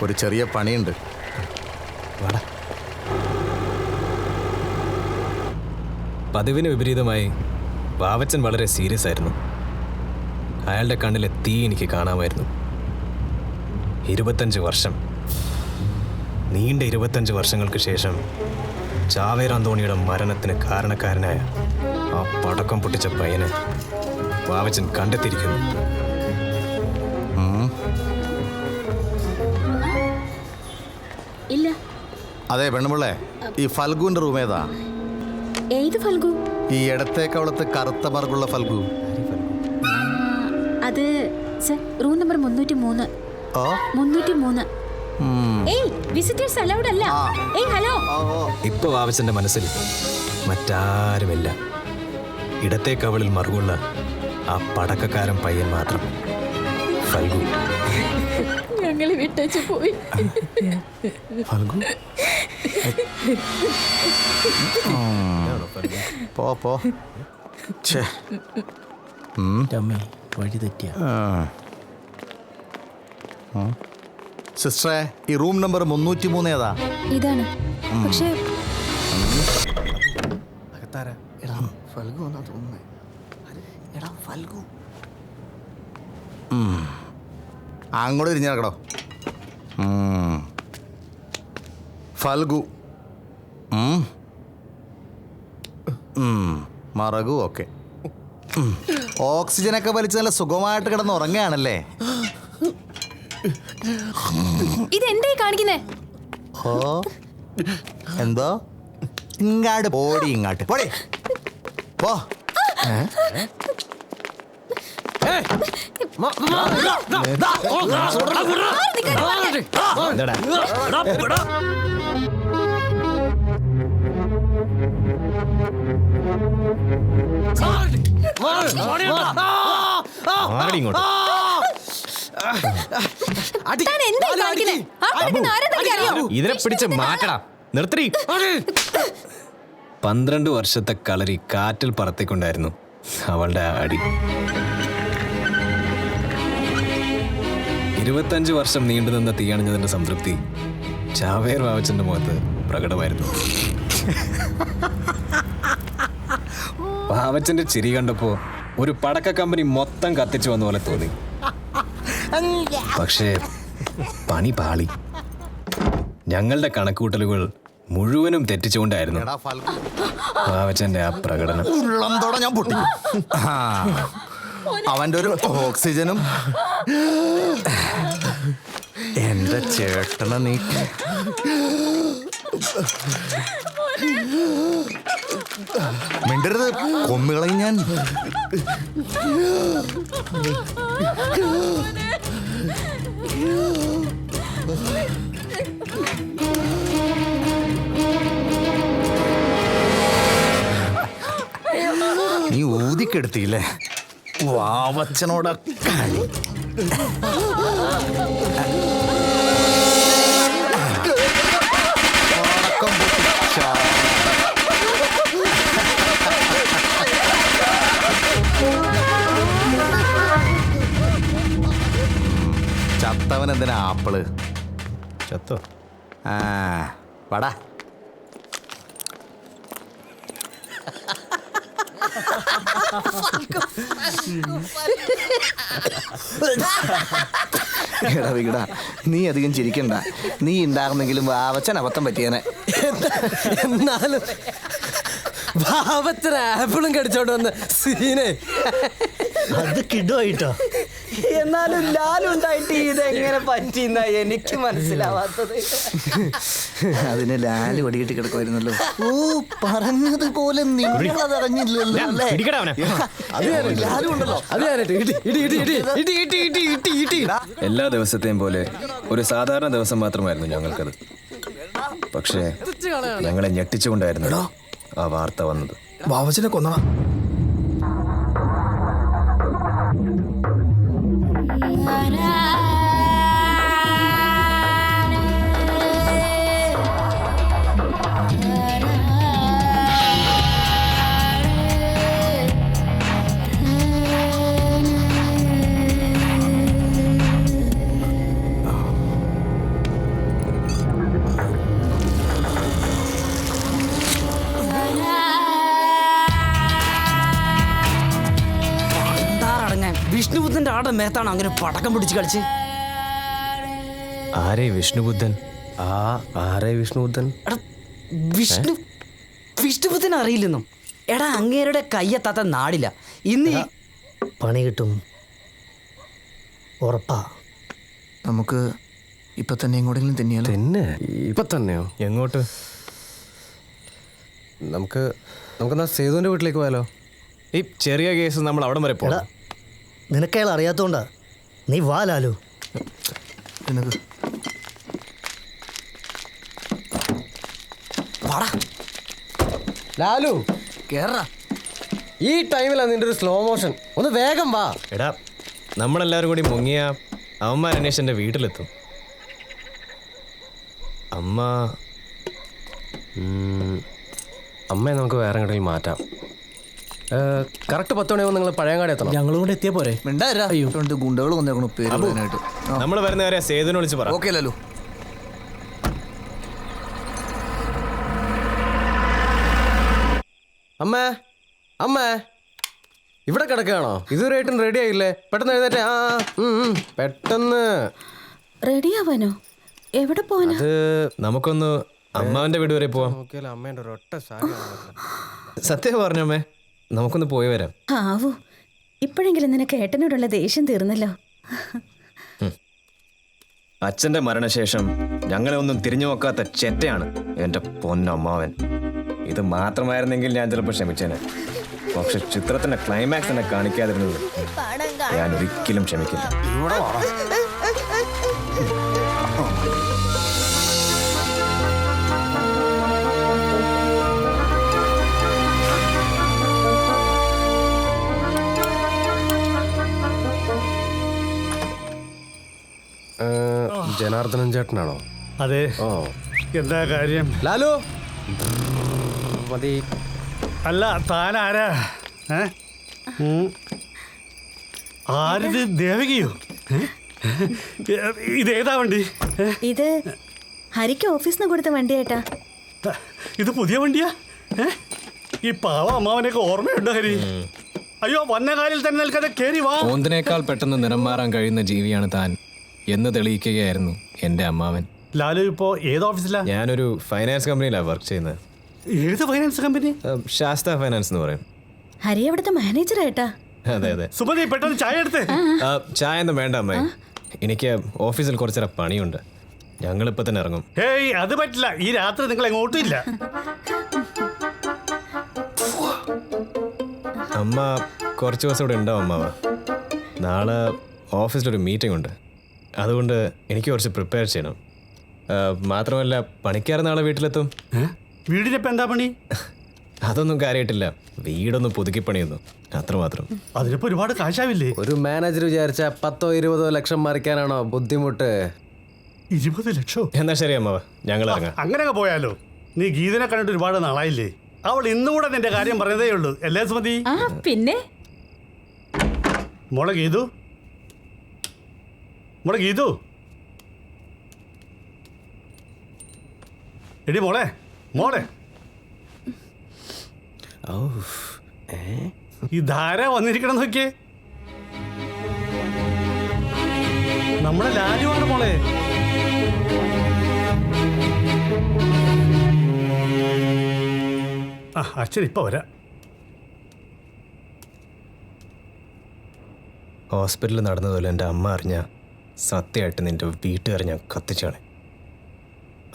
ഒരു ചെറിയ പണിയുണ്ട്. വാടാ. പതിവിന് വിപരീതമായി വാവച്ചൻ വളരെ സീരിയസ് ആയിരുന്നു. അയാളുടെ കണ്ണിലെ തീ എനിക്ക് കാണാമായിരുന്നു. 25 വർഷം, നീണ്ട 25 വർഷങ്ങൾക്ക് ശേഷം ചാവേർ അന്തോണിയുടെ മരണത്തിന് കാരണക്കാരനായ ആ പടക്കം പൊട്ടിച്ച പയ്യനെ വാവച്ചൻ കണ്ടെത്തിയിരിക്കുന്നു. ഇല്ല. അതെ പെണ്ണുമുള്ളേ, ഈ ഫൽഗുവിന്റെ റൂം ഏതാ? ഏത് ഫൽഗു? ഈ ഇടത്തേക്കവളത്ത് കറുത്ത മാർഗുള്ള ഫൽഗു. അത് സർ, റൂം നമ്പർ 303. ഓ 303. ഏയ്, വിസിറ്റേഴ്സ് അലൗഡ് അല്ല. ഏയ് ഹലോ. ഇപ്പൊ വാവച്ചന്റെ മനസ്സിൽ മറ്റാരുമില്ല. ഇടത്തെ കവളിൽ മറുകുള്ള ആ പടക്കക്കാരൻ പയ്യൻ മാത്രം, ഫൽഗു. ഞങ്ങൾ വിട്ടേച്ച് പോയി. ഫൽഗു പോ പോ. ഛേ. വഴി തെറ്റിയ സിസ്റ്ററെ, ഈ റൂം നമ്പർ 303 ഏതാ? ഇതാണ്. പക്ഷേ അങ്ങോട്ട് തിരിഞ്ഞിറക്കടോ. ഫൽഗു മറകു. ഓക്കെ. ഓക്സിജനൊക്കെ വലിച്ച് നല്ല സുഖമായിട്ട് കിടന്ന് ഉറങ്ങുകയാണല്ലേ? ഇതെന്തേ കാണിക്കുന്നേ? ഓ എന്തോ? ഇങ്ങാട് പോടി, ഇങ്ങാട്ട് പോടി പോ. ഇങ്ങോട്ട് ഇതിനെ പിടിച്ച് മാറ്റടാ. നിർത്തി. 12 വർഷത്തെ കളരി കാറ്റിൽ പറത്തിക്കൊണ്ടായിരുന്നു അവളുടെ അടി. 25 വർഷം നീണ്ടുനിന്ന തീയണിഞ്ഞതിന്റെ സംതൃപ്തി ചാവേർ വാവച്ചന്റെ മുഖത്ത് പ്രകടമായിരുന്നു. വാവച്ചന്റെ ചിരി കണ്ടപ്പോ ഒരു പടക്ക കമ്പനി മൊത്തം കത്തിച്ചു വന്ന പോലെ തോന്നി. പക്ഷേ പണി പാളി. ഞങ്ങളുടെ കണക്കൂട്ടലുകൾ മുഴുവനും തെറ്റിച്ചുകൊണ്ടായിരുന്നു വാവച്ചന്റെ ആ പ്രകടനം. ഉള്ളന്തോടെ ഞാൻ പൊട്ടി. അവന്റെ ഒരു ഓക്സിജനും എന്റെ ചേട്ടനെ നീ മിണ്ടരുത്, കൊന്നുകളയും ഞാൻ. നീ ഊതിക്കെടുത്തില്ലേ വാവച്ചനോട് കളി. ചത്തവൻ എന്തിനാ ആപ്പിള്? ചത്തോ? ആ പടാ. എടാ വികടാ, നീ അധികം ചിരിക്കണ്ട. നീ ഉണ്ടാകുന്നെങ്കിലും വാവച്ചൻ അബദ്ധം പറ്റിയേനെ. എന്നാലും വാവച്ചൻ ആപ്പിളും കടിച്ചോണ്ട് വന്ന് സീനെ അത് കിടുവായിട്ടോ. എന്നാലും ലാലുണ്ടായിട്ട് ഇതെങ്ങനെ പറ്റിയെന്നാ എനിക്ക് മനസ്സിലാവാത്തത്. അതിന് ലാല് വടികിട്ട് കിടക്കുമായിരുന്നല്ലോ. ഓ, പറഞ്ഞതുപോലെ നിങ്ങളതറിഞ്ഞില്ലല്ലോ അല്ലേ? ലാലും ഉണ്ടല്ലോ. എല്ലാ ദിവസത്തെയും പോലെ ഒരു സാധാരണ ദിവസം മാത്രമായിരുന്നു ഞങ്ങൾക്കത്. പക്ഷേ ഞങ്ങളെ ഞെട്ടിച്ചുകൊണ്ടായിരുന്നു ആ വാർത്ത വന്നത്. വാവച്ചനെ കൊന്നടാ. ആരുടെ മേത്താണ് അങ്ങനെ പടക്കം പിടിച്ച് കളിച്ച്? ആരേ വിഷ്ണുബുദ്ധൻ? ആരെ വിഷ്ണുബുദ്ധൻ? എടാ വിഷ്ണുബുദ്ധൻ അറിയില്ലെന്നും. എടാ അങ്ങേരുടെ കയ്യെത്താത്ത നാടില്ല. ഇന്ന് പണി കിട്ടും, ഉറപ്പാ. നമുക്ക് ഇപ്പൊ തന്നെ എങ്ങോട്ടെങ്കിലും തന്നെയാലോ? തന്നെ ഇപ്പൊ തന്നെയോ? എങ്ങോട്ട്? നമുക്കെന്നാ സേതുവിന്റെ വീട്ടിലേക്ക് പോയാലോ? ഈ ചെറിയ കേസ് നമ്മൾ അവിടം വരെ എടാ, പോകണം. നിനക്കയാൾ അറിയാത്തോണ്ടാ. നീ വാ ലാലു. നിനക്ക് വാടാ ലാലു കേറാ. ഈ ടൈമിലാണ് നിന്റെ ഒരു സ്ലോ മോഷൻ. ഒന്ന് വേഗം വാ. എടാ നമ്മളെല്ലാവരും കൂടി മുങ്ങിയ അവന്മാർ അന്വേഷിച്ച് എൻ്റെ വീട്ടിലെത്തും. അമ്മയെ നമുക്ക് വേറെ എങ്ങോട്ടെങ്കിലും മാറ്റാം. കറക്റ്റ് 10 മണിയാകുമ്പോൾ നിങ്ങൾ പഴയങ്ങാടി എത്തണം. ഞങ്ങളും കൂടെ എത്തിയാ പോരെ? മിണ്ടായിരാ. ഗുണ്ടകൾ വന്നേക്കണു പേര് പറയാനായിട്ട്. നമ്മൾ വരുന്നവരെ സേതുവിനെ വിളിച്ച് പറ. ഓക്കെ ലാലു. അമ്മേ ഇവിടെ കിടക്കുകയാണോ? ഇതുവരെയായിട്ടും റെഡി ആയില്ലേ? പെട്ടെന്ന് എഴുന്നേറ്റേ. പെട്ടെന്ന് റെഡി ആവാനോ? എവിടെ പോവാനാ? അത് നമുക്കൊന്ന് അമ്മാവൻ്റെ വീട് വരെ പോവാം. നോക്കിയാൽ അമ്മേൻ്റെ ഒരൊറ്റ സാരി. സത്യം പറഞ്ഞമ്മേ, നമുക്കൊന്ന് പോയി വരാം. ആവൂ, ഇപ്പോഴെങ്കിലും നിനക്ക് ഏട്ടനോടുള്ള ദേഷ്യം തീർന്നല്ലോ. അച്ഛൻ്റെ മരണശേഷം ഞങ്ങളെ ഒന്നും തിരിഞ്ഞു നോക്കാത്ത ചെറ്റയാണ് എൻ്റെ പൊന്നമ്മാവൻ. ഇത് മാത്രമായിരുന്നെങ്കിൽ ഞാൻ ചിലപ്പോൾ ക്ഷമിച്ചേനെ. പക്ഷെ ചിത്രത്തിന്റെ ക്ലൈമാക്സ് എന്നെ കാണിക്കാതിരുന്നത് ഞാൻ ഒരിക്കലും ക്ഷമിക്കില്ല. ജനാർദ്ദനൻ ചേട്ടനാണോ? അതെ. ഓ, എന്താ കാര്യം? ലാലു മതി. അല്ല, താൻ ആരാ? ആരിത്? ദേവകിയോ? ഇതേതാ വണ്ടി? ഇത് ഹരിക്ക് ഓഫീസിൽ നിന്ന് കൊടുത്ത വണ്ടിയേട്ടാ. ഇത് പുതിയ വണ്ടിയാ? ഈ പാവ അമ്മാവനെയൊക്കെ ഓർമ്മയുണ്ടോ ഹരി? അയ്യോ, വന്ന കാലിൽ തന്നെ നിൽക്കാതെ കേറി വാ. ഓന്തിനേക്കാൾ പെട്ടെന്ന് നിറം മാറാൻ കഴിയുന്ന ജീവിയാണ് താൻ എന്ന് തെളിയിക്കുകയായിരുന്നു എൻ്റെ അമ്മാവൻ. ലാലു ഇപ്പോ ഏത് ഓഫീസിലാ? ഞാനൊരു ഫൈനാൻസ് കമ്പനിയിലാണ് വർക്ക് ചെയ്യുന്നത്. ഏത് ഫൈനാൻസ് കമ്പനി? ശാസ്ത ഫൈനാൻസ് എന്ന് പറയും. ഹരി അവിടുത്തെ മാനേജറായിട്ടാ. അതെ അതെ. സുമതി, പെട്ടെന്ന് ചായ എടുത്ത്. ചായ ഒന്നും വേണ്ട അമ്മേ, എനിക്ക് ഓഫീസിൽ കുറച്ചേരം പണിയുണ്ട്. ഞങ്ങളിപ്പോൾ തന്നെ ഇറങ്ങും. ഹേയ്, അത് പറ്റില്ല. ഈ രാത്രി നിങ്ങൾ എങ്ങോട്ടും ഇല്ല. അമ്മ കുറച്ച് ദിവസം ഇവിടെ ഉണ്ടാവും അമ്മാവ. നാളെ ഓഫീസിലൊരു മീറ്റിംഗ് ഉണ്ട്, അതുകൊണ്ട് എനിക്ക് കുറച്ച് പ്രിപ്പയർ ചെയ്യണം. മാത്രമല്ല പണിക്കാർ നാളെ വീട്ടിലെത്തും. വീടിനിപ്പോ എന്താ പണി? അതൊന്നും കാര്യമായിട്ടില്ല, വീടൊന്ന് പുതുക്കി പണിയുന്നു, അത്രമാത്രം. അതിനിപ്പോ ഒരുപാട് കാശാവില്ലേ? ഒരു മാനേജർ വിചാരിച്ച 10-20 ലക്ഷം മറിക്കാനാണോ ബുദ്ധിമുട്ട്? 20 ലക്ഷം? എന്നാ ശരി അമ്മാവ, ഞങ്ങൾ ഇറങ്ങാം. അങ്ങനെയൊക്കെ പോയാലോ? നീ ഗീതനെ കണ്ടിട്ട് ഒരുപാട് നാളായില്ലേ? അവൾ ഇന്നുകൂടെ നിന്റെ കാര്യം പറഞ്ഞതേ ഉള്ളൂ അല്ലേ സുമതി? പിന്നെ മോളെ ഗീതു, മോളെ ഗീതു, എടി മോളെ, മോളെ, ഈ ധാര വന്നിരിക്കണം നോക്കിയേ. നമ്മുടെ ലാലുവാണ് മോളെ. അച്ഛൻ ഇപ്പൊ വരാം. ഹോസ്പിറ്റലിൽ നടന്നതുപോലെ എൻ്റെ അമ്മ അറിഞ്ഞ സത്യമായിട്ട് നിൻ്റെ വീട്ടുകാരെ ഞാൻ കത്തിച്ചാണ്.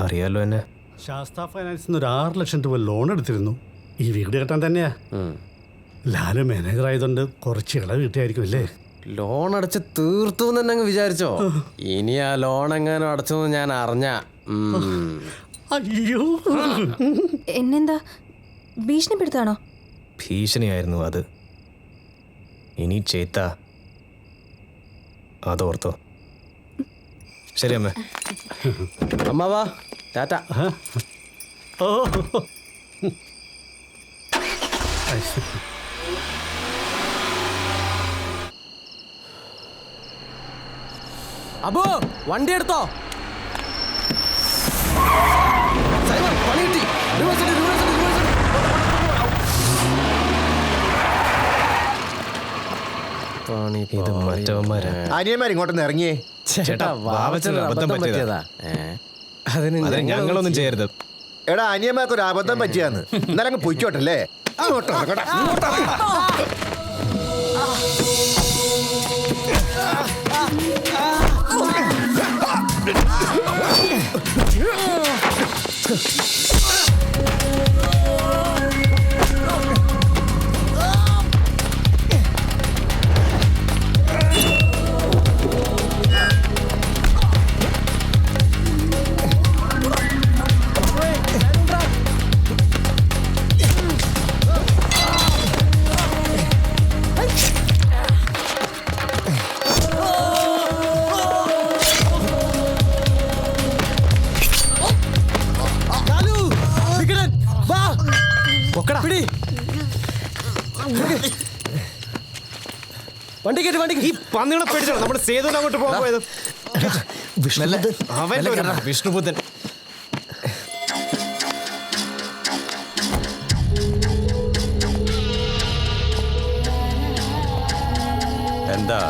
അറിയാലോ എന്നെ. ശാസ്ത ഫൈനാൻസിൽ നിന്ന് ഒരു 6 ലക്ഷം രൂപ ലോൺ എടുത്തിരുന്നു ഈ വീട് കെട്ടാൻ തന്നെയാ. ലാലു മാനേജർ ആയതുകൊണ്ട് കുറച്ച് ഇളവ് കിട്ടിയായിരിക്കും അല്ലേ? ലോൺ അടച്ച് തീർത്തു തന്നെ അങ്ങ് വിചാരിച്ചോ? ഇനി ആ ലോൺ എങ്ങാനും അടച്ചു ഞാൻ അറിഞ്ഞ. അയ്യോ, എന്നെന്താ ഭീഷണിപ്പെടുത്താണോ? ഭീഷണിയായിരുന്നു അത്. ഇനി ചേത്ത അതോർത്തോ. ശരി അമ്മ. അമ്മാവാ, ടാറ്റ. ഓ, അബു, വണ്ടി എടുത്തോ. പണി കിട്ടി. ഇത് മറ്റവന്മാരാ. അനിയന്മാർ ഇങ്ങോട്ടൊന്ന് ഇറങ്ങിയേ. ചേട്ടാ വാവച്ചന് അബദ്ധം പറ്റിയതാ. അതിന് ഞങ്ങളൊന്നും ചെയ്യരുത്. എടാ അനിയന്മാർക്ക് ഒരു അബദ്ധം പറ്റിയാന്ന്. ഇന്നലെ അങ്ങ് പൊയ്ക്കോട്ടല്ലേ. ഇങ്ങോട്ട് ഇറങ്ങടാ. ഈ പന്നികളെ പേടിച്ചോ നമ്മുടെ സേതുവിനെ അങ്ങോട്ട് പോകാൻ പോയത്. അവന്റെ ഒരു വിഷ്ണുബുദ്ധൻ. എന്താ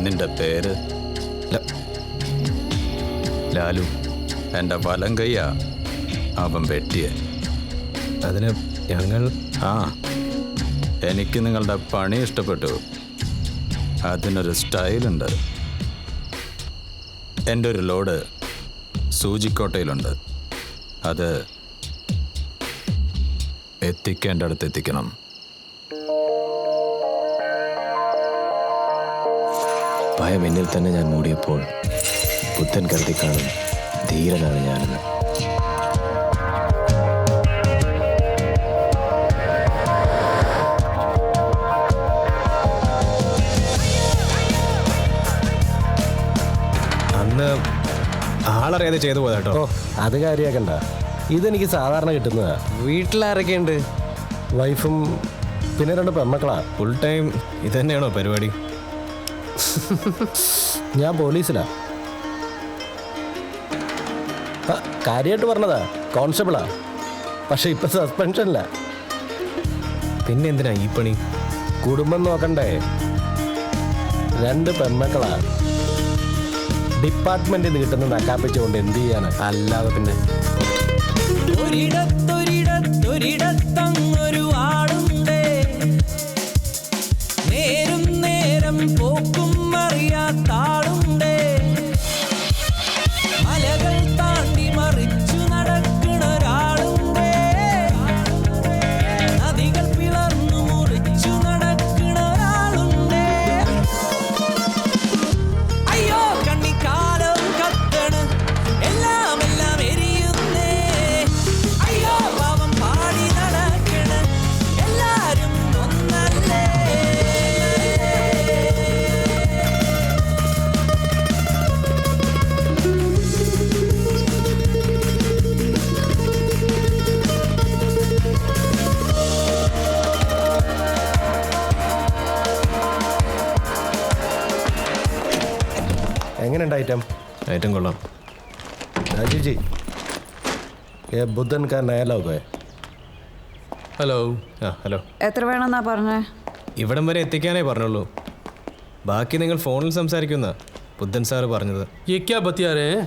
നിന്റെ പേര്? ലാലു. എൻ്റെ വലം കയ്യാ അവൻ വെട്ടിയെ. അതിന് ഞങ്ങൾ എനിക്ക് നിങ്ങളുടെ പണി ഇഷ്ടപ്പെട്ടു. അതിനൊരു സ്റ്റൈലുണ്ട്. എൻ്റെ ഒരു ലോഡ് സൂചിക്കോട്ടയിലുണ്ട്. അത് എത്തിക്കേണ്ടടുത്ത് എത്തിക്കണം. ഭയം എന്നിൽ തന്നെ ഞാൻ മൂടിയപ്പോൾ ബുദ്ധൻ കരുതി കാണും ധീരനാണ് ഞാനെന്ന്. അന്ന് ആളറിയാതെ ചെയ്തു പോയതാട്ടോ. അത് കാര്യമാക്കണ്ട. ഇതെനിക്ക് സാധാരണ കിട്ടുന്നതാ. വീട്ടിലാരൊക്കെയുണ്ട്? വൈഫും പിന്നെ 2 പെമ്മക്കളാ. ഫുൾ ടൈം ഇത് തന്നെയാണോ പരിപാടി? ഞാൻ പോലീസിലാ. കാര്യമായിട്ട് പറഞ്ഞതാ. കോൺസ്റ്റബിളാ. പക്ഷെ ഇപ്പൊ സസ്പെൻഷനില്ല. പിന്നെ എന്തിനാ ഈ പണി? കുടുംബം നോക്കണ്ടേ? 2 പെമ്മക്കളാ. ഡിപ്പാർട്ട്മെന്റിൽ നിന്ന് കിട്ടുന്ന നക്കാപ്പിച്ചുകൊണ്ട് എന്ത് ചെയ്യാനാ? അല്ലാതെ പിന്നെ ഒരിടത്തൊരിടത്തൊരിടത്തങ്ങൊരു ആളുണ്ടേ, നേരും നേരം പോക്കും അറിയാത്താളുണ്ടേ, മലകൾ താണ്ടി മറിച്ചു നടക്കണ ഒരാളുണ്ടേ, നദികൾ പിളർന്നു മുറിച്ചു നടക്കണ ഒരാളുണ്ടേ. അയ്യോ കണ്ണിക്കാലം കത്തണ്, എല്ലാം എല്ലാം എരിയുന്നേ. അയ്യോ പാവം പാടി നടക്കണ്, എല്ലാരും ഒന്നല്ലേ. എങ്ങനെയുണ്ട് ഐറ്റം? ഐറ്റം കൊള്ളാം. राजीव जी, ये बुद्धन का नया लोग है. ഹലോ. ഹലോ. എത്ര വേണമെന്നാ പറഞ്ഞേ? ഇവിടം വരെ എത്തിക്കാനേ പറഞ്ഞുള്ളൂ. ബാക്കി നിങ്ങൾ ഫോണിൽ സംസാരിക്കുന്ന ബുദ്ധൻ സാറ് പറഞ്ഞത്. ये क्या बतिया रहे हैं?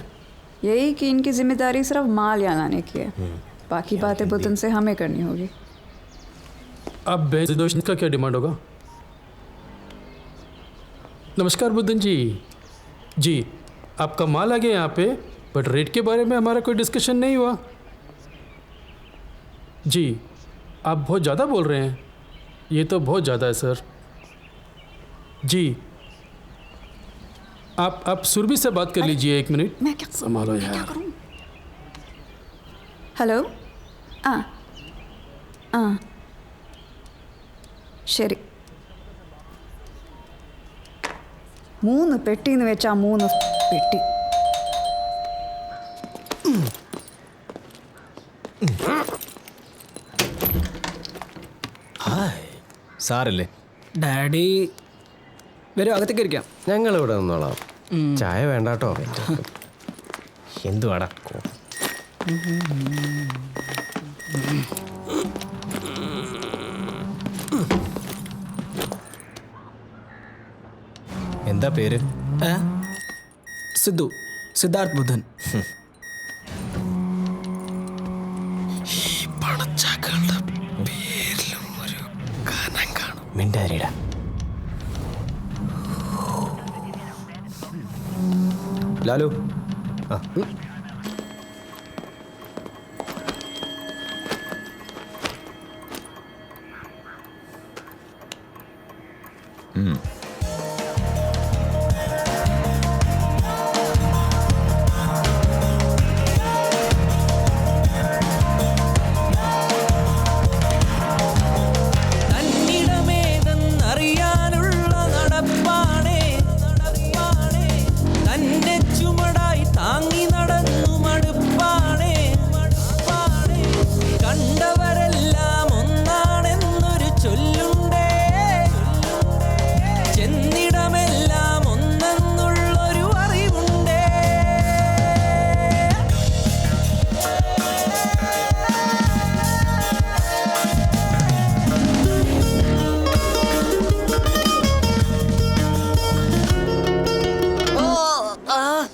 यही कि इनकी जिम्मेदारी सिर्फ माल यहाँ लाने की है, बाकी बातें बुद्धन से हमें करनी होगी. अब बेजोश का क्या डिमांड होगा? नमस्कार बुद्धन जी. जी आपका माल आ गया यहाँ पे, बट रेट के बारे में हमारा कोई डिस्कशन नहीं हुआ. जी आप बहुत ज़्यादा बोल रहे हैं. ये तो बहुत ज़्यादा है सर. जी आप सुरभि से बात कर लीजिए. 1 मिनट. मैं क्या संभालो यार. ഹലോ. ആ ആ ശരി. 3 പെട്ടിന്ന് വെച്ചാൽ 3 പെട്ടി. സാറല്ലേ? ഡാഡി വരും, അകത്തേക്ക് ഇരിക്കാം. ഞങ്ങൾ ഇവിടെ നിന്നോളാം. ചായ വേണ്ട കേട്ടോ. എന്തുവാടാ? എന്താ പേര്? സിദ്ധു, സിദ്ധാർത്ഥ് ബുദ്ധൻ. മിണ്ടാരിടാ. ലാലു ആ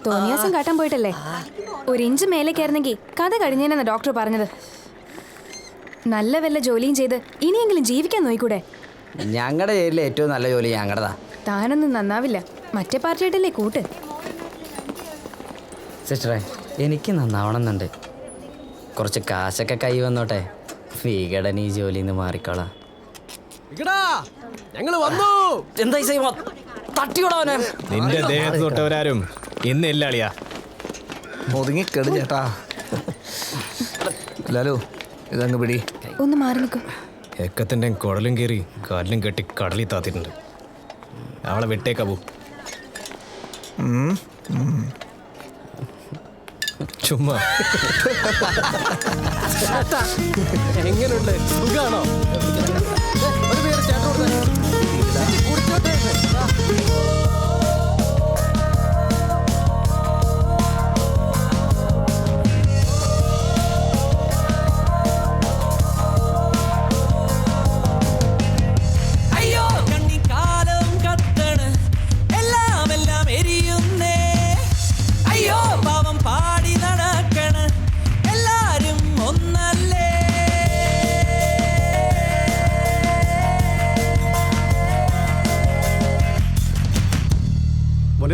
തോന്നിയാസം കാട്ടാൻ പോയിട്ടല്ലേ? ഒരു ഇഞ്ച് മേലെ കയറുന്നെങ്കിൽ കഥ കഴിഞ്ഞേനെന്ന് ഡോക്ടർ പറഞ്ഞത്. നല്ല വല്ല ജോലിയും ചെയ്ത് ഇനിയെങ്കിലും ജീവിക്കാൻ നോക്കൂടെ? ഞങ്ങളുടെ ജയിലിലെ ഏറ്റവും നല്ല ജോലി ഞങ്ങളുടെതാ. താനൊന്നും നന്നാവില്ല, മറ്റേ പാർട്ടിയായിട്ടല്ലേ കൂട്ട്. സിസ്റ്ററെ, എനിക്ക് നന്നാവണമെന്നുണ്ട്. കുറച്ച് കാശൊക്കെ കൈ വന്നോട്ടെ. വികടൻ ഈ ജോലിയിൽ നിന്ന് മാറിക്കോളാം. എന്താ തട്ടിയോടാവനെ? നിന്റെ ദേഹത്ത് തൊട്ടവരാരും ഇന്നില്ല അളിയാ. ഒതുങ്ങിക്കെടു ചേട്ടാ. ലാലു ഇതങ്ങ് പിടി. ഒന്ന് മാറി നിൽക്കും. എക്കത്തിൻ്റെ കുടലും കയറി കാലിലും കെട്ടി കടലിൽ താത്തിട്ടുണ്ട്. അവളെ വിട്ടേക്കാവൂ. ചുമ്മാ എങ്ങനെയുണ്ട്? സുഖാണോ?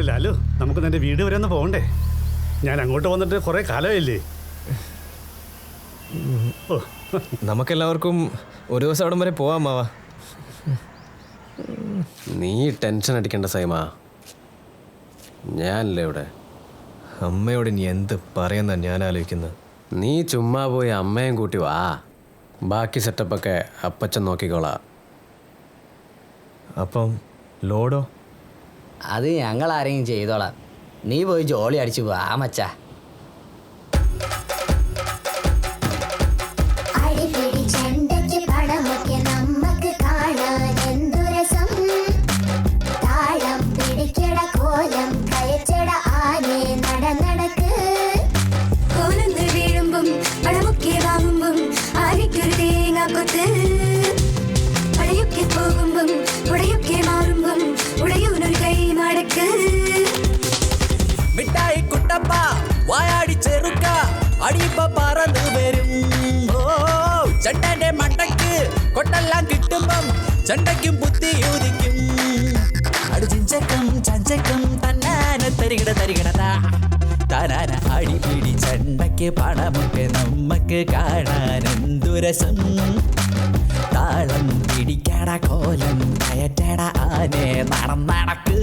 ലാലു, നമുക്ക് നിന്റെ വീട് വരെ ഒന്ന് പോകണ്ടേ? ഞാൻ അങ്ങോട്ട് വന്നിട്ട് കുറേ കാലമായില്ലേ. നമുക്കെല്ലാവർക്കും ഒരു ദിവസം അവിടം വരെ പോവാം മാവാ. നീ ടെൻഷൻ അടിക്കേണ്ട സൈമ, ഞാനല്ലേ ഇവിടെ. അമ്മയോട് ഇനി എന്ത് പറയുന്ന ഞാൻ ആലോചിക്കുന്നത്. നീ ചുമ്മാ പോയി അമ്മയും കൂട്ടി വാ. ബാക്കി സെറ്റപ്പൊക്കെ അപ്പച്ചൻ നോക്കിക്കോളാം. അപ്പം ലോഡോ? അത് ഞങ്ങൾ ആരെങ്കിലും ചെയ്തോളാം. നീ പോയി ജോളി അടിച്ചു വാ മച്ചാ. മിഠായി കുട്ടപ്പ വായാടി ചെറുക്ക അടിപ്പ പറന്നു വരും. ഓ ചണ്ടന്റെ മണ്ടക്ക് കൊട്ടെല്ലാം കിട്ടുമ്പം ചണ്ടയ്ക്കും ബുദ്ധി യൂതിക്കും. അടിച്ചക്കം ചഞ്ചക്കം തന്നാന തരികിട തരികിടതാ താനാന അടിപിടി ചണ്ടയ്ക്ക് പണമൊക്കെ നമ്മക്ക് കാണാൻ എന്തുരസം. താളം പിടിക്കട കോലം കയറ്റട ആനെ നടന്നടക്ക്.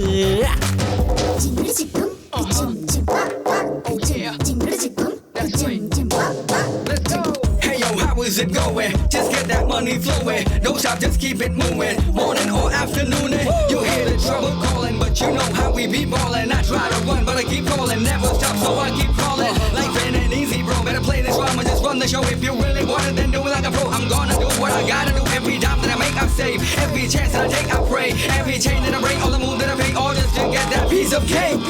Hey yo, how is it going? Just get that money flowing. No stop, just keep it moving. Morning or afternoon, you hear the trouble calling, but you know how we be ballin'. I try to run, but I keep calling, never stop, so I keep calling. Life ain't easy, bro. Better play this drama, just run the show. If you really want it, then do it like a pro. I'm gonna do what I gotta do. Every dime that I make, I save. Every chance that I take, I pray. Every chain that I break, all the moves that I pay, all just to get that piece of cake.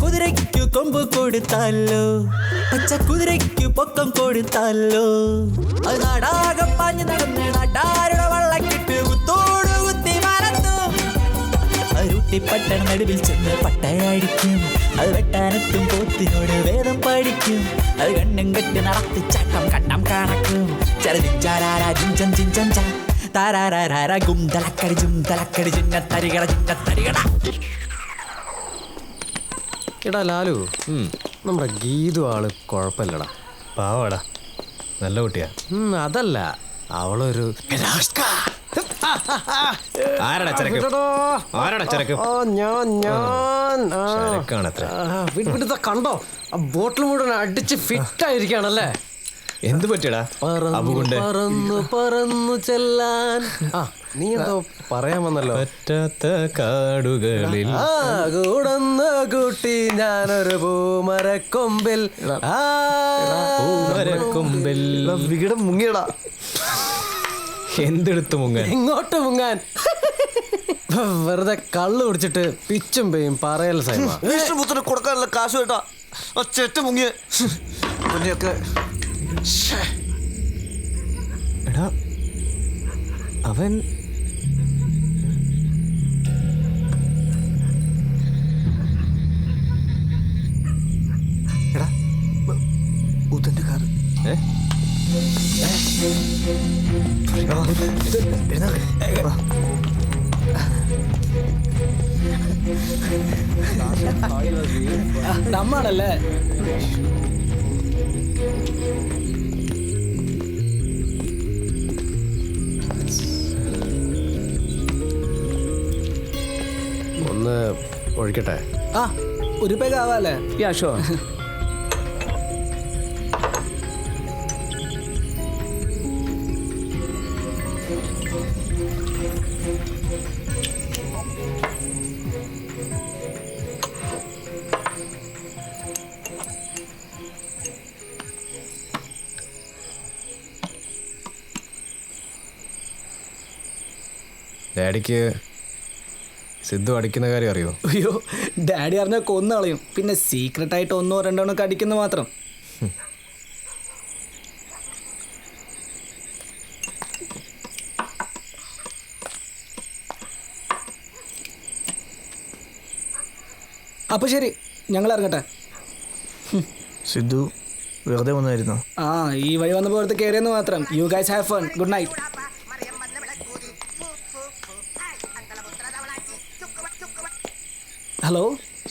കുതിരയ്ക്കു കൊമ്പ് കൊടുത്താലോ, പച്ച കുതിരയ്ക്കു പൊക്കം കൊടുത്താലോ, അത് നാടാകം പാഞ്ഞു നടന്ന് നാട്ടാരുടെ വള്ളക്കിട്ട് കുത്തോട് കുത്തി മറന്നു. കുട്ടിപ്പട്ടണ നടുവിൽ ചെന്ന് പട്ടയടിക്കും. അത് വെട്ടാനെത്തും പോത്തിനോട് വേദം പഠിക്കും. അത് കണ്ണും കെട്ടി നടത്തി ചട്ടം കണ്ണം കണക്കും. ചരചാരാ ജിഞ്ചം ജിഞ്ചം ച താരാരാര ഗും തലക്കടി ജും തലക്കടി ചിന്നത്തരികട ചിന്നത്തരികട. എടാ ലാലു, നമ്മുടെ ഗീതു ആള് കുഴപ്പമില്ലടാ. പാവാടാ, നല്ല കുട്ടിയാ. അതല്ല, അവളൊരു ആരടാ ചരക്ക്? ആരടാ ചരക്ക്? വിടുത്ത കണ്ടോ, ആ ബോട്ടിൽ മുഴുവൻ അടിച്ച് ഫിറ്റ് ആയിരിക്കാണല്ലേ. എന്ത് പറ്റിയടാ? പറന്നു പറന്നു ചെല്ലാൻ. നീ എന്തോ പറയാൻ വന്നല്ലോ. പറ്റാത്ത കാടുകളിൽ കൂടന്ന് കൂട്ടി ഞാനൊരു പൂമരക്കൊമ്പിൽ. പൂമരക്കൊമ്പിൽ വികടം മുങ്ങിയടാ. എന്തെടുത്ത് മുങ്ങാൻ? എങ്ങോട്ട് മുങ്ങാൻ? വെറുതെ കള്ളു കുടിച്ചിട്ട് പിച്ചും പേയും പറയൽ സൈമ. വിഷ്ണുപുത്രന് കൊടുക്കാനുള്ള കാശ് കേട്ടാ ഒറ്റ മുങ്ങിയ കുഞ്ഞൊക്കെ. എടാ അവൻ എടാ ബുദ്ധന്റെ കാർ. നമ്മളല്ലേ ഒന്ന് ഒഴിക്കട്ടെ. ഒരു പേഗ് ആവാല്ലേ? Yeah sure. ഡാഡിക്ക് സിദ്ധു അടിക്കുന്ന കാര്യം അറിയോ? അയ്യോ, ഡാഡി അറിഞ്ഞാൽ കൊന്നു കളയും. പിന്നെ സീക്രട്ടായിട്ട് 1 or 2 അടിക്കുന്ന മാത്രം. അപ്പൊ ശരി, ഞങ്ങൾ ഇറങ്ങട്ടെ. സിദ്ധു വെറുതെ വന്നായിരുന്നു. ഈ വഴി വന്നപ്പോൾ അടുത്ത് കയറിയെന്ന് മാത്രം. You guys have fun. Good night. Hello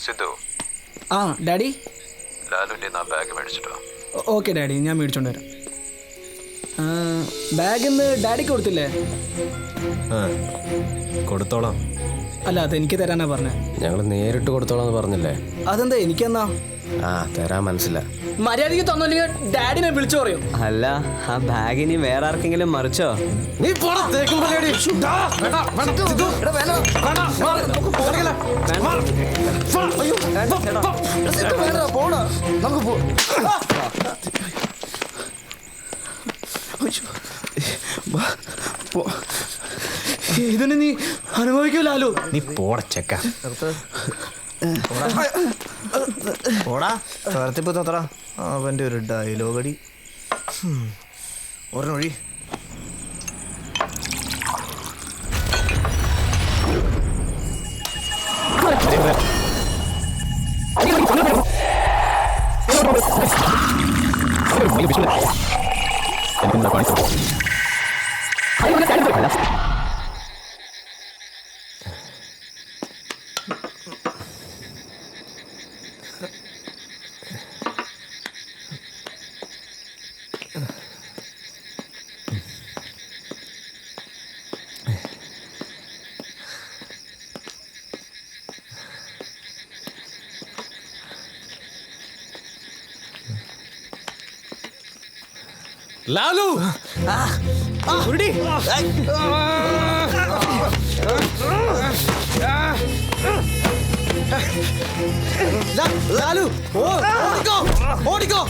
Siddhu. Daddy. ലാലുവിൻ്റെ ബാഗ് മേടിച്ചിട്ടോ? ഓക്കെ ഡാഡി, ഞാൻ മേടിച്ചോണ്ട് വരാം. ബാഗ് ഇന്ന് ഡാഡിക്ക് കൊടുത്തില്ലേ? കൊടുത്തോളാം. അല്ല, അതെനിക്ക് തരാനാ പറഞ്ഞത്. ഞങ്ങൾ നേരിട്ട് കൊടുത്തോളാന്ന് പറഞ്ഞില്ലേ? അതെന്താ എനിക്കെന്നാ? തരാൻ മനസ്സില്ല. മര്യാദയ്ക്ക് തന്നില്ലെങ്കിൽ ഡാഡിനെ വിളിച്ചു പറയും. അല്ല, ആ ബാഗ് ഇനി വേറെ ആർക്കെങ്കിലും മറിച്ചോ? നീ പോടാ തേക്കും പള്ളിയടി. ഇതിന് നീ അനുഭവിക്കൂലാലോ. നീ പോടച്ചക്ക. ഓടാ തരത്തിപ്പോ തത്ര അവൻ്റെ ഒരു ഡയലോഗടി. ഒരെണ്ണൊഴി. ലാലു, ലാലു, ഓടിക്കോ ഓടിക്കോ.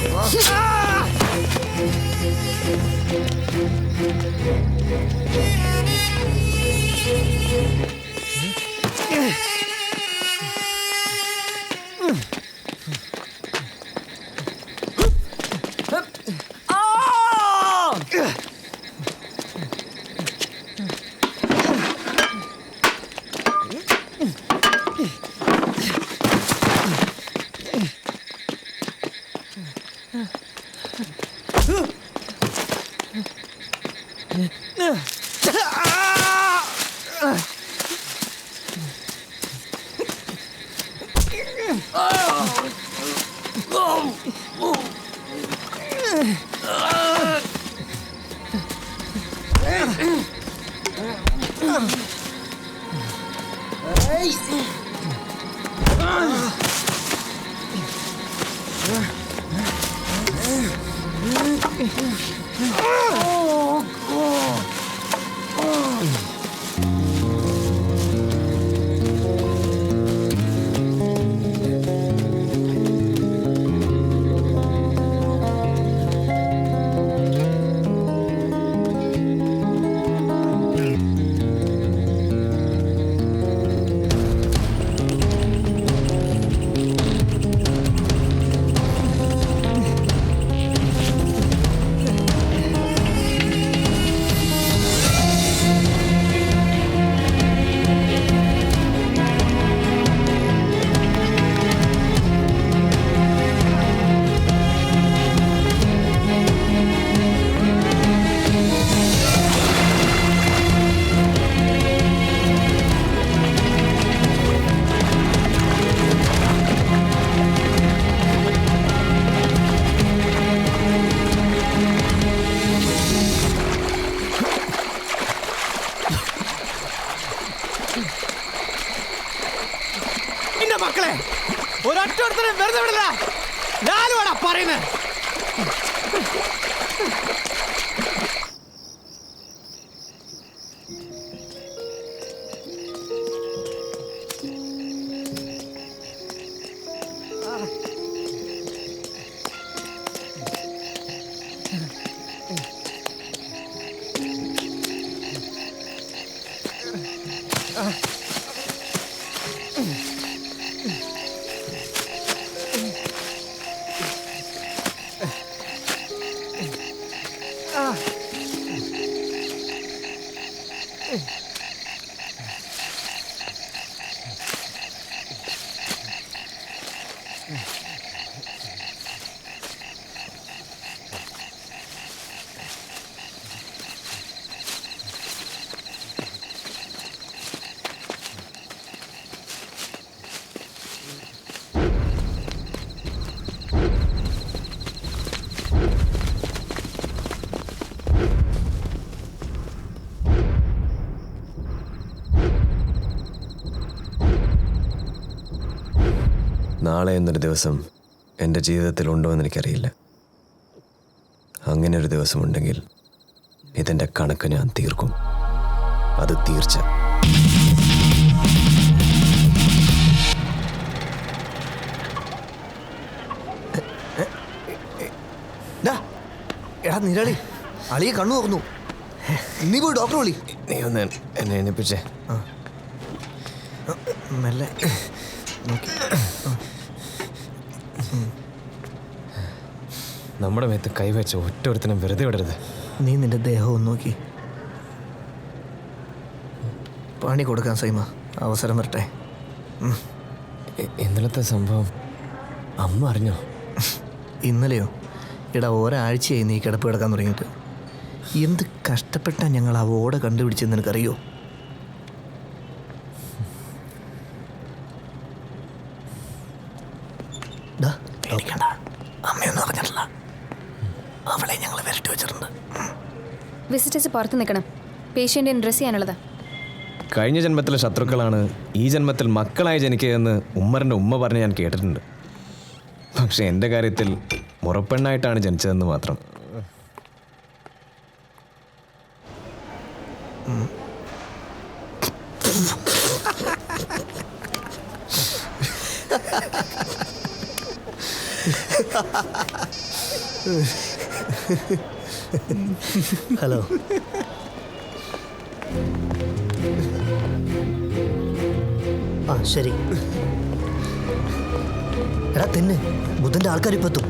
എന്റെ മക്കളെ ഒരൊറ്റ വെറുതെ വിടില്ല. ഞാനുവാടാ പറയുന്നത്. നാളെ എന്നൊരു ദിവസം എൻ്റെ ജീവിതത്തിൽ ഉണ്ടോ എന്ന് എനിക്കറിയില്ല. അങ്ങനെ ഒരു ദിവസമുണ്ടെങ്കിൽ ഇതിൻ്റെ കണക്ക് ഞാൻ തീർക്കും. അത് തീർച്ച. എടാ നിരാളി, അളിയെ കണ്ണു തുറന്നു. നീ പോയി ഡോക്ടറെ വിളി. നീ ഒന്ന് എന്നെ എണ്ണിപ്പിച്ചേ. മെല്ലെ നമ്മുടെ മേത്ത് കൈവച്ച ഒറ്റൊരുത്തനും വെറുതെ വിടരുത്. നീ നിന്റെ ദേഹം ഒന്ന് നോക്കി. പണി കൊടുക്കാൻ സൈമ, അവസരം വരട്ടെ. ഇന്നലത്തെ സംഭവം അമ്മ അറിഞ്ഞോ? ഇന്നലെയോ? എടാ ഒരാഴ്ചയായി നീ കിടപ്പ് കിടക്കാൻ തുടങ്ങിയിട്ട്. എന്ത് കഷ്ടപ്പെട്ടാണ് ഞങ്ങൾ ആ ഓട കണ്ടുപിടിച്ചെന്ന് നിനക്കറിയോ? അമ്മയൊന്നും അറിഞ്ഞിട്ടില്ല. അവളെ ഞങ്ങൾ വരട്ടി വെച്ചിട്ടുണ്ട്. വിസിറ്റേഴ്സ് പുറത്ത് നിൽക്കണം. പേഷ്യൻറ്റിന് ഡ്രസ് ചെയ്യാനുള്ളതാ. കഴിഞ്ഞ ജന്മത്തിലെ ശത്രുക്കളാണ് ഈ ജന്മത്തിൽ മക്കളായി ജനിക്കുകയെന്ന് ഉമ്മറിൻ്റെ ഉമ്മ പറഞ്ഞ് ഞാൻ കേട്ടിട്ടുണ്ട്. പക്ഷെ എൻ്റെ കാര്യത്തിൽ മുറപ്പെണ്ണായിട്ടാണ് ജനിച്ചതെന്ന് മാത്രം. ഹലോ. ആ ശരി. എടാ തെന്ന് ബുദ്ധന്റെ ആൾക്കാർ ഇപ്പൊ എത്തും.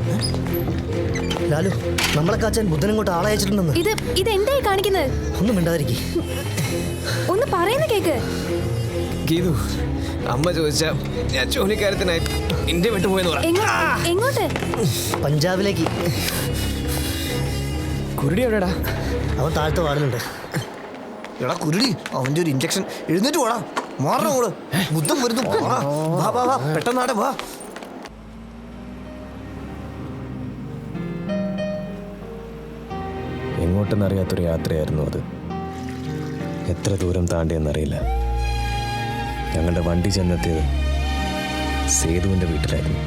ലാലു, നമ്മളെ കാച്ചാൻ ബുദ്ധൻ ഇങ്ങോട്ട് ആളെ അയച്ചിട്ടുണ്ടെന്ന്. ഇത് എന്തായി കാണിക്കുന്നത്? ഒന്നും മിണ്ടാതിരിക്കും. ഒന്ന് പറയുന്ന കേക്ക്. ഗീതു, അമ്മ ചോദിച്ചാ ഞാൻ ജോലിക്കാര്യത്തിനായി ഇന്ത്യ വിട്ടുപോയെന്ന് പറ. എങ്ങോട്ട്? പഞ്ചാബിലേക്ക്. കുരുടി എവിടെടാ? അവൻ താഴത്തെ വാർഡിലുണ്ട്. എടാ കുരുടി, അവൻ്റെ ഒരു ഇഞ്ചക്ഷൻ. എഴുന്നേറ്റ് പോടാ, മാറണം കൂടെ. ബുദ്ധം വരുന്നു. വാ വാ വാ, പെട്ടെന്നാടെ വാ. എങ്ങോട്ടെന്നറിയാത്തൊരു യാത്രയായിരുന്നു അത്. എത്ര ദൂരം താണ്ടിയെന്നറിയില്ല. ഞങ്ങളുടെ വണ്ടി ചെന്നെത്തിയത് സേതുവിൻ്റെ വീട്ടിലായിരുന്നു.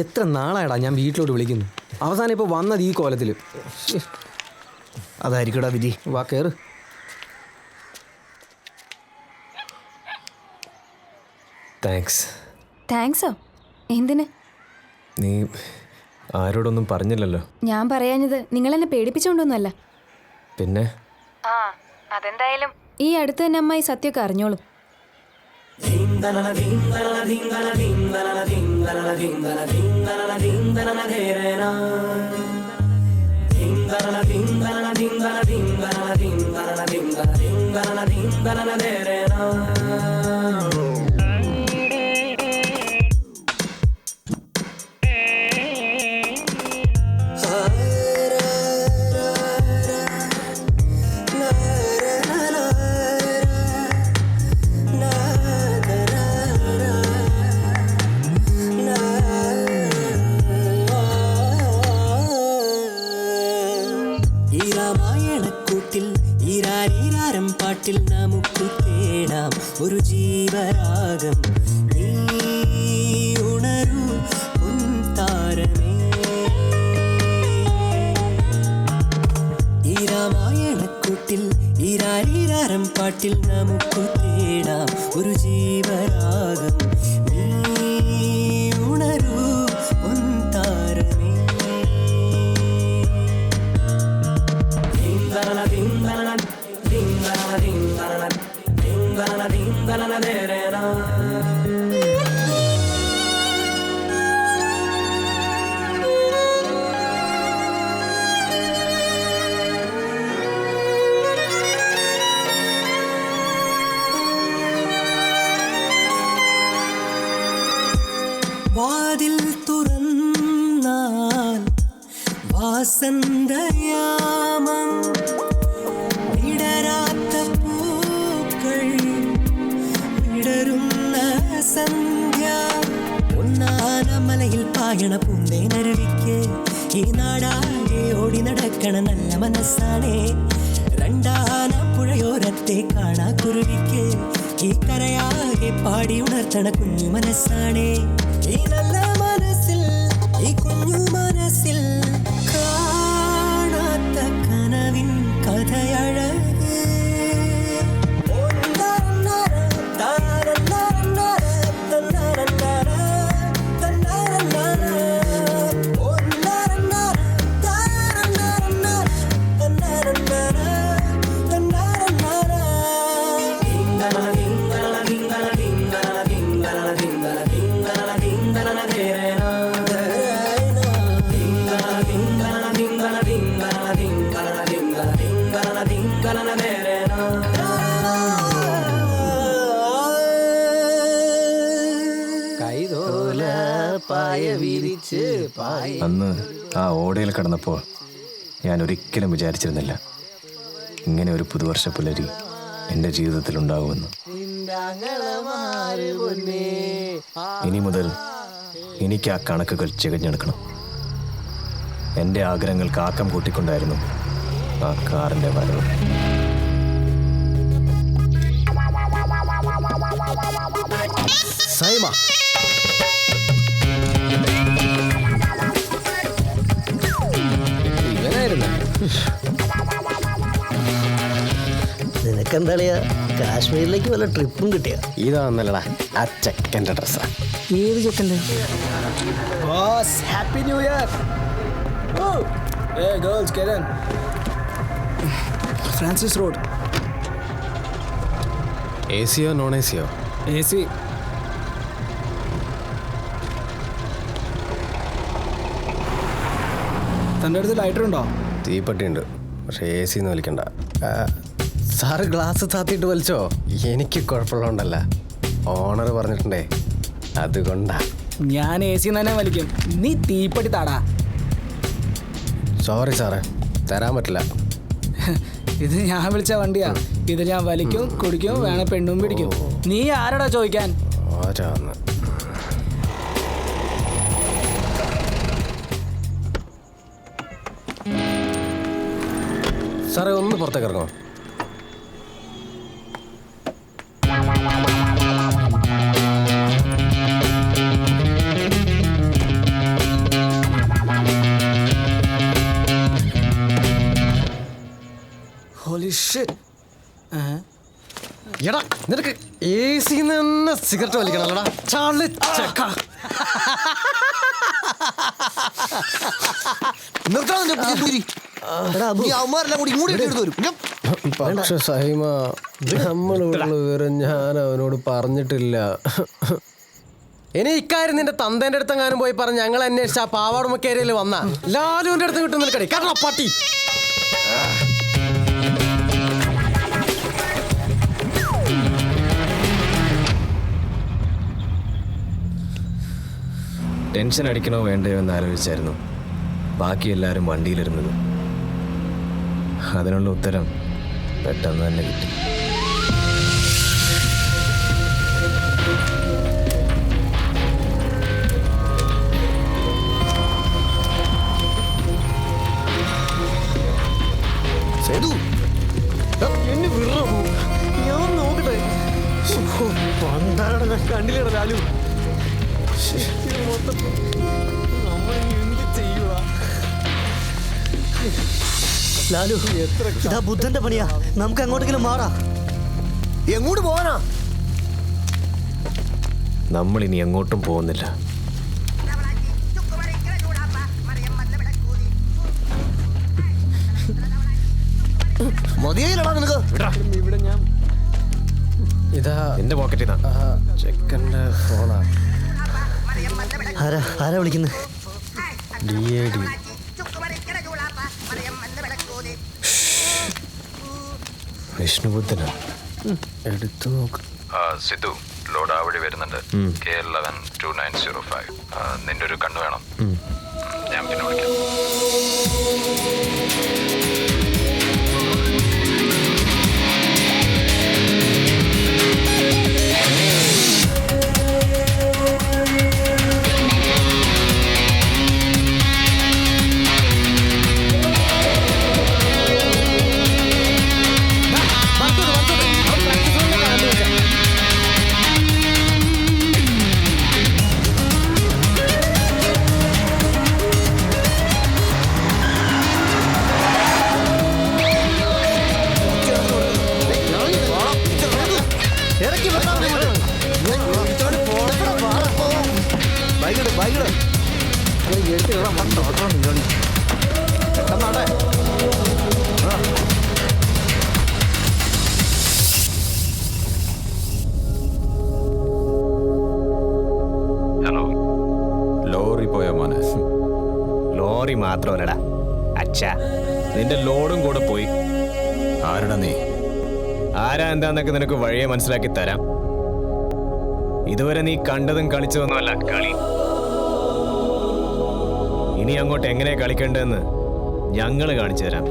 എത്ര നാളായടാ ഞാൻ വീട്ടിലോട്ട് വിളിക്കുന്നു. അവസാനം ഇപ്പോൾ വന്നത് ഈ കോലത്തിൽ. അതായിരിക്കടാ വിധി. വാ കയറ്. താങ്ക്സ്. താങ്ക്സോ? എന്തിന്? നീ ആരോടൊന്നും പറഞ്ഞില്ലല്ലോ. ഞാൻ പറയാഞ്ഞത് നിങ്ങളെന്നെ പേടിപ്പിച്ചുകൊണ്ടൊന്നുമല്ല. പിന്നെ അതെന്തായാലും ഈ അടുത്ത് തന്നെ അമ്മായി സത്യമൊക്കെ അറിഞ്ഞോളും. പാട്ടിൽ നമുക്ക് തേടാം ഒരു ജീവരാഗം. നീ ഉണരൂ താരമേ. ഈ രാമായണക്കൂട്ടിൽ ഈ രാരീരാരം പാട്ടിൽ നമുക്ക് തേടാം ഒരു ജീവരാഗം. നീ ഉണരൂ താരമേ. വാതിൽ തുറന്നാൽ വാസന്തയാമം. വിടരാത്ത പൂക്കൾ വിടരുന്ന സന്ധ്യ. ഒന്നാനമലയിൽ പായണ പൂന്തേനരുവിക്ക് ഈ നാടാകെ ഓടി നടക്കണ നല്ല മനസ്സാണേ. രണ്ടാന പുഴയോരത്തെ കാണാ കുരുവിക്ക് ഈ കരയാകെ പാടി ഉണർത്തണ കുഞ്ഞു മനസ്സാണേ. ഈ നല്ല മനസ്സിൽ ഈ കുഞ്ഞു മനസ്സിൽ കാണാത്ത കനവിൻ കഥയഴക്. അന്ന് ആ ഓടയിൽ കിടന്നപ്പോൾ ഞാൻ ഒരിക്കലും വിചാരിച്ചിരുന്നില്ല ഇങ്ങനെ ഒരു പുതുവർഷ പുലരി എൻ്റെ ജീവിതത്തിൽ ഉണ്ടാകുമെന്ന്. ഇനി മുതൽ എനിക്ക് ആ കണക്കുകൾ ചികഞ്ഞെടുക്കണം. എൻ്റെ ആഗ്രഹങ്ങൾക്ക് ആക്കം കൂട്ടിക്കൊണ്ടായിരുന്നു ആ കാറിൻ്റെ വരവ്. സൈമ നിനക്കെന്താളിയാ കാശ്മീരിലേക്ക് വല്ല ട്രിപ്പും കിട്ടിയ? ഇതാന്നല്ലടാ ആ ചെക്കൻ്റെ ഡ്രസ്സാ. ഏത് ചെക്കൻ്റെ? Happy new year. Francis road. എ സിയോ നോൺ എ സിയോ? A C. തൻ്റെ അടുത്ത് ലൈറ്റർ ഉണ്ടോ? തീപ്പെട്ടിയുണ്ട്. പക്ഷേ AC ഒന്നും വലിക്കണ്ട. സാറ് ഗ്ലാസ് താത്തിയിട്ട് വലിച്ചോ, എനിക്ക് കുഴപ്പമുള്ളതുകൊണ്ടല്ല, ഓണർ പറഞ്ഞിട്ടുണ്ടേ, അതുകൊണ്ടാ. ഞാൻ AC തന്നെ വലിക്കും, നീ തീപ്പട്ടി താടാ. സോറി സാറേ, തരാൻ പറ്റില്ല. ഇത് ഞാൻ വിളിച്ച വണ്ടിയാ, ഇത് ഞാൻ വലിക്കും, കുടിക്കും, വേണം പെണ്ണും പിടിക്കും. നീ ആരോടാ ചോദിക്കാൻ? ആരാന്ന്? സാറേ ഒന്ന് പുറത്തേക്ക് ഇറങ്ങോ? എടാ നിനക്ക് AC തന്നെ സിഗരറ്റ് വലിക്കണല്ലോടാ ചാളി ചെക്ക. പക്ഷെ സഹിമ, നമ്മളുള്ള വിവരം ഞാൻ അവനോട് പറഞ്ഞിട്ടില്ല. ഇനി ഇക്കാര്യം നിന്റെ തന്തേന്റെ അടുത്തെങ്ങാനും പോയി പറഞ്ഞ് ഞങ്ങൾ അന്വേഷിച്ച ആ പാവാടുമക്കേരിയിൽ വന്ന ലാലുവിന്റെ അടുത്ത് കിട്ടും നിനക്കടി. കാരണം പട്ടി ടെൻഷൻ അടിക്കണോ വേണ്ടയോ എന്ന് ആലോചിച്ചായിരുന്നു ബാക്കി എല്ലാവരും വണ്ടിയിലിരുന്നത്. അതിനുള്ള ഉത്തരം പെട്ടെന്ന് തന്നെ കിട്ടി. കണ്ടില്ലട ലാലു, ലാലു ഇതാ ബുദ്ധന്റെ പണിയാ, നമുക്ക് അങ്ങോട്ടെങ്കിലും മാറാ. എങ്ങോട്ട് പോവാനാ? നമ്മൾ ഇനി എങ്ങോട്ടും പോകുന്നില്ല. മതിയായില്ലടാ നിനക്ക്. ഇവിടെ ഞാൻ ഇതാ എന്റെ പോക്കറ്റിൽ ചെക്കൻ്റെ ഫോണാ. ആരാ വിളിക്കുന്നത്? DAD. വിഷ്ണുബുദ്ധനാ. എടുത്തു നോക്ക്. സിദ്ധു, ലോഡ് ആ വഴി വരുന്നുണ്ട്. K112905. നിന്റെ ഒരു കണ്ണ് വേണം. ഞാൻ പിന്നെ വിളിക്കാം. ഹലോ, ലോറി പോയ മോനെ. ലോറി മാത്രമല്ലടാ അച്ഛാ, നിന്റെ ലോഡും കൂടെ പോയി. ആരുടെ നീ? ആരാ എന്താന്നൊക്കെ നിനക്ക് വഴിയെ മനസ്സിലാക്കി തരാം. ഇതുവരെ നീ കണ്ടതും കളിച്ചതൊന്നുമല്ല കളി. ഇനി അങ്ങോട്ട് എങ്ങനെ കളിക്കേണ്ടതെന്ന് ഞങ്ങൾ കാണിച്ചു തരാം.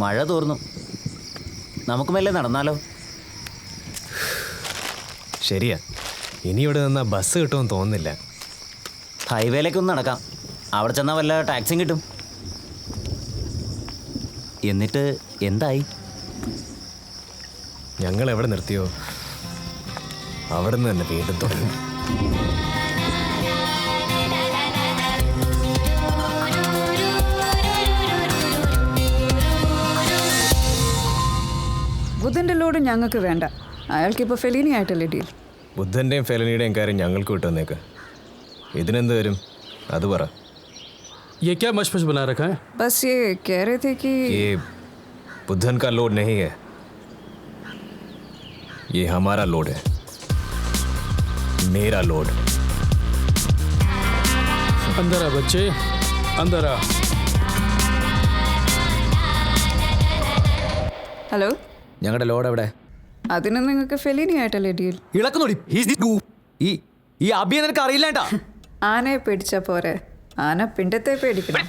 മഴ തോർന്നു, നമുക്ക് മെല്ലെ നടന്നാലോ? ശരിയാ, ഇനി ഇവിടെ നിന്നാ ബസ് കിട്ടുമെന്ന് തോന്നുന്നില്ല. ഹൈവേയിലേക്കൊന്ന് നടക്കാം, അവിടെ ചെന്നാൽ വല്ല ടാക്സിയും കിട്ടും. എന്നിട്ട് എന്തായി? ഞങ്ങൾ എവിടെ നിർത്തിയോ അവിടെ നിന്ന് തന്നെ വീണ്ടും തുടങ്ങി. ബുദ്ധന്റെ ലോഡ് ഞങ്ങൾക്ക് വേണ്ട, അയാൾക്കിപ്പോൾ ഫെലീനി ആയിട്ടല്ലേ ഡീൽ. ബുദ്ധൻ്റെയും ഫെലനിയുടെയും കാര്യം ഞങ്ങൾക്ക് വിട്ടുവന്നേക്ക്. ഇതിനെന്ത് വരും? അത് പറ. ये क्या मशमश बना रखा है? बस ये कह रहे थे कि ये बुद्धन का लोड नहीं है, ये हमारा लोड है, मेरा लोड. अंदर आ बच्चे, अंदर आ. ഹലോ, ഞങ്ങളുടെ ലോഡ് എവിടെ? അതിന് നിങ്ങൾക്ക് ഫെലിനി ആയിട്ടല്ലേ ഡീൽ? ഇളക്കുന്നോടി. ഈ അബിയെ നിനക്ക് അറിയില്ലേട്ടാ. ആനയെ പിടിച്ച പോരെ, ആന പിണ്ടത്തെ പേടിക്കണം.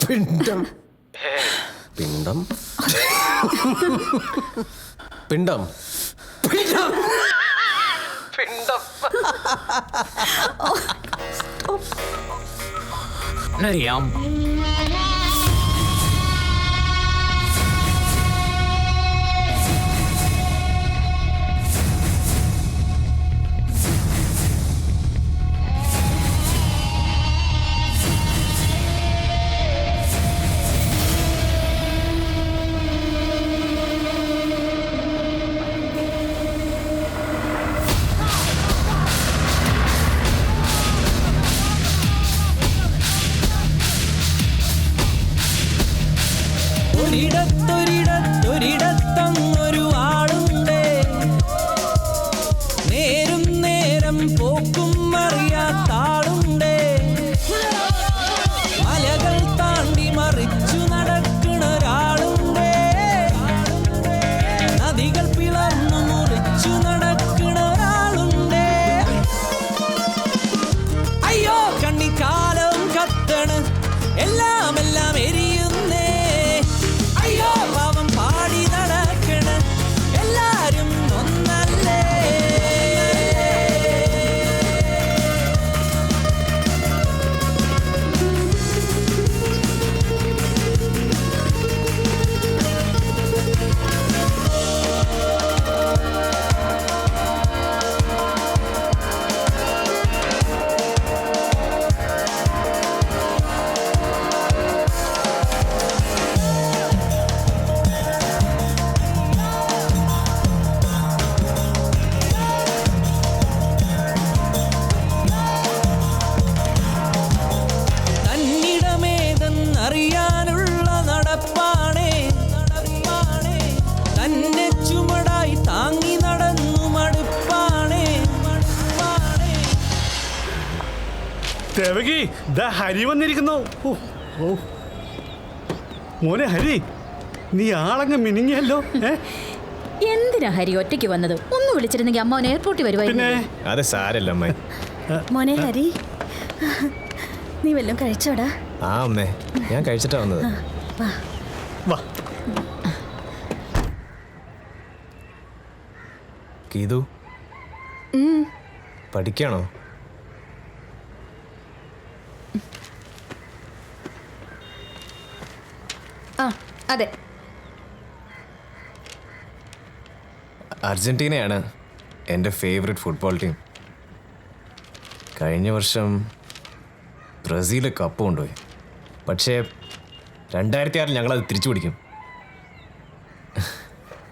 പിണ്ടം പിണ്ടം പിണ്ടം പിണ്ടം പിണ്ടം. അറിയാം. ഒരിടത്തൊരിടത്തങ്ങൊരു ആളുണ്ട്, നേരും നേരം പോക്കും അറിയാത്താളുണ്ട്, മലകൾ താണ്ടി മറിച്ചു നടക്കണ ഒരാളുണ്ട്, നദികൾ പിളർന്നു മുറിച്ചു നടക്കണ ഒരാളുണ്ട്. അയ്യോ കണ്ണിക്കാലം കത്തണ്, എല്ലാം എല്ലാം എരിയുന്നേ. അയ്യോ പാവം പാടി നടക്കണ എല്ലാരും ഒന്നല്ലേ. തന്നിടമേതെന്നറിയാനുള്ള നടപ്പാണേ, തന്നെ ചുമടായി താങ്ങി നടന്നു മടുപ്പാണേ. ദേവകി, ദാ ഹരി വന്നിരിക്കുന്നു. ഓ, ഓ. മോനെ ഹരി, നീ ആളങ്ങ് മിനിങ്ങിയല്ലോ. എന്തിനാ ഹരി ഒറ്റയ്ക്ക് വന്നത്? ഒന്ന് വിളിച്ചിരുന്നെങ്കിൽ അമ്മ എയർപോർട്ടിൽ വരുവായിരുന്നു. അത് സാരല്ല അമ്മ. മോനെ ഹരി, നീ വല്ലതും കഴിച്ചോടാ? ആ അമ്മേ, ഞാൻ കഴിച്ചിട്ടാ വന്നത്. വാ. ഗീതു, പഠിക്കാണോ? ആ അതെ. അർജന്റീനയാണ് എൻ്റെ ഫേവറേറ്റ് ഫുട്ബോൾ ടീം. കഴിഞ്ഞ വർഷം ബ്രസീൽ കപ്പ് കൊണ്ടുപോയി. പക്ഷേ 2006 ഞങ്ങളത് തിരിച്ചു പിടിക്കും.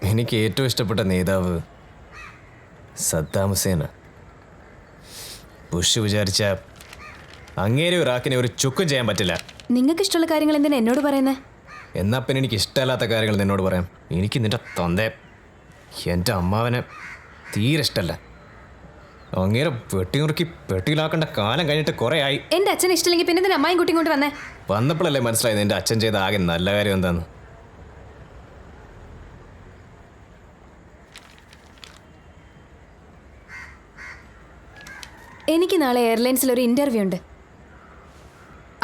എനിക്ക് ഏറ്റവും ഇഷ്ടപ്പെട്ട നേതാവ് സദ്ദാം ഹുസൈനാണ്. ബുഷ് വിചാരിച്ച അങ്ങേരെ ഇറാഖിനെ ഒരു ചുക്കും ചെയ്യാൻ പറ്റില്ല. നിങ്ങൾക്ക് ഇഷ്ടമുള്ള കാര്യങ്ങൾ എന്തിനാ എന്നോട് പറയുന്നേ? എന്നാ പിന്നെ എനിക്ക് ഇഷ്ടമല്ലാത്ത കാര്യങ്ങൾ നിന്നോട് പറയാം. എനിക്ക് നിന്റെ തൊന്തേ, എൻ്റെ അമ്മാവനെ തീരെ ഇഷ്ടമല്ല. അങ്ങേരെ വെട്ടിനുറുക്കി പെട്ടിയിലാക്കേണ്ട കാലം കഴിഞ്ഞിട്ട് കുറേ ആയി. എന്റെ അച്ഛൻ ഇഷ്ടമില്ലെങ്കിൽ പിന്നെ എന്തിനാ അമ്മായും കുട്ടി കൊണ്ട് വന്നേ? വന്നപ്പോഴല്ലേ മനസ്സിലായത് എൻ്റെ അച്ഛൻ ചെയ്ത ആകെ നല്ല കാര്യം എന്താന്ന്. എനിക്ക് നാളെ എയർലൈൻസിൽ ഒരു ഇന്റർവ്യൂ ഉണ്ട്.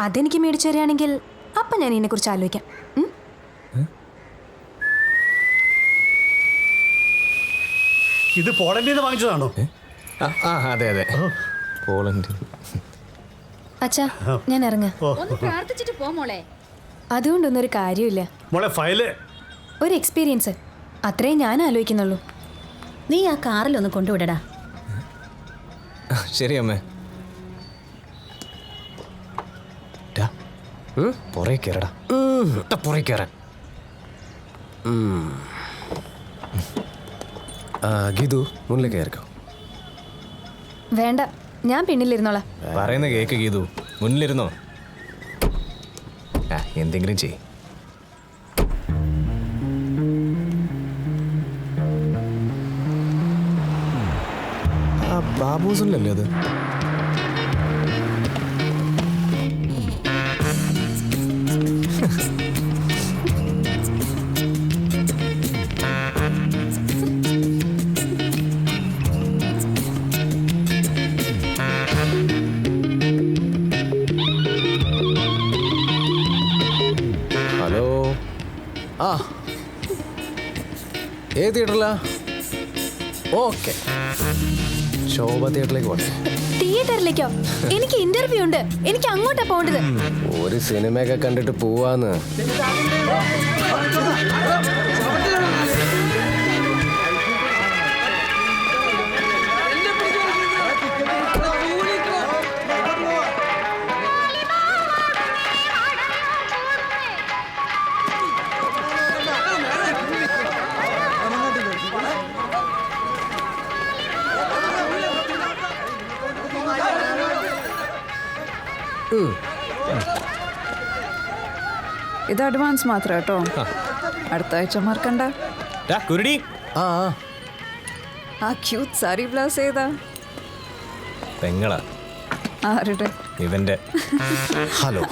അതെനിക്ക് മേടിച്ചു തരികയാണെങ്കിൽ അപ്പം ഞാൻ ഇതിനെക്കുറിച്ച് ആലോചിക്കാം. ഇത് പോളണ്ടിൽ നിന്ന് വാങ്ങിച്ചതാണോ? അതെ അതെ, പോളണ്ട്. അച്ഛാ, ഞാൻ ഇറങ്ങാം. ഒന്ന് പ്രാർത്ഥിച്ചിട്ട് പോ മോളെ. അതുകൊണ്ടൊന്നൊരു കാര്യമില്ല മോളെ. ഫയല് ഒരു എക്സ്പീരിയൻസ്, അത്രേ ഞാൻ ആലോചിക്കുന്നുള്ളൂ. നീ ആ കാറിലൊന്ന് കൊണ്ടുവിടടാ. ശരി അമ്മേ. പുറകെ കയറടാ, പുറകെ കയറാൻ. ഗീതു, മുന്നിലേക്ക് കയറിക്കോ. വേണ്ട, ഞാൻ പിന്നിലിരുന്നോളാം. പറയുന്ന കേക്ക് ഗീതു, മുന്നിലിരുന്നോ. എന്തെങ്കിലും ചെയ്. ബാബൂസിലല്ലേ അത്? ഹലോ. ആ, ഏത് തിയേറ്ററിലാ? ഓക്കെ, ശോഭ തിയേറ്ററിലേക്ക് പോട്ടെ. തിയേറ്ററിലേക്കോ? എനിക്ക് ഇന്റർവ്യൂ ഉണ്ട്, എനിക്ക് അങ്ങോട്ടാ പോകേണ്ടത്. ഒരു സിനിമയൊക്കെ കണ്ടിട്ട് പോവാന്ന്. ഇത് അഡ്വാൻസ് മാത്രം കേട്ടോ, അടുത്ത ആഴ്ച മറക്കണ്ട. ആ ക്യൂട്ട് സാരി ബ്ലൗസ് ഏതാ? പെങ്ങളാ. ആരുടെ? ഇവന്റെ. ഹലോ.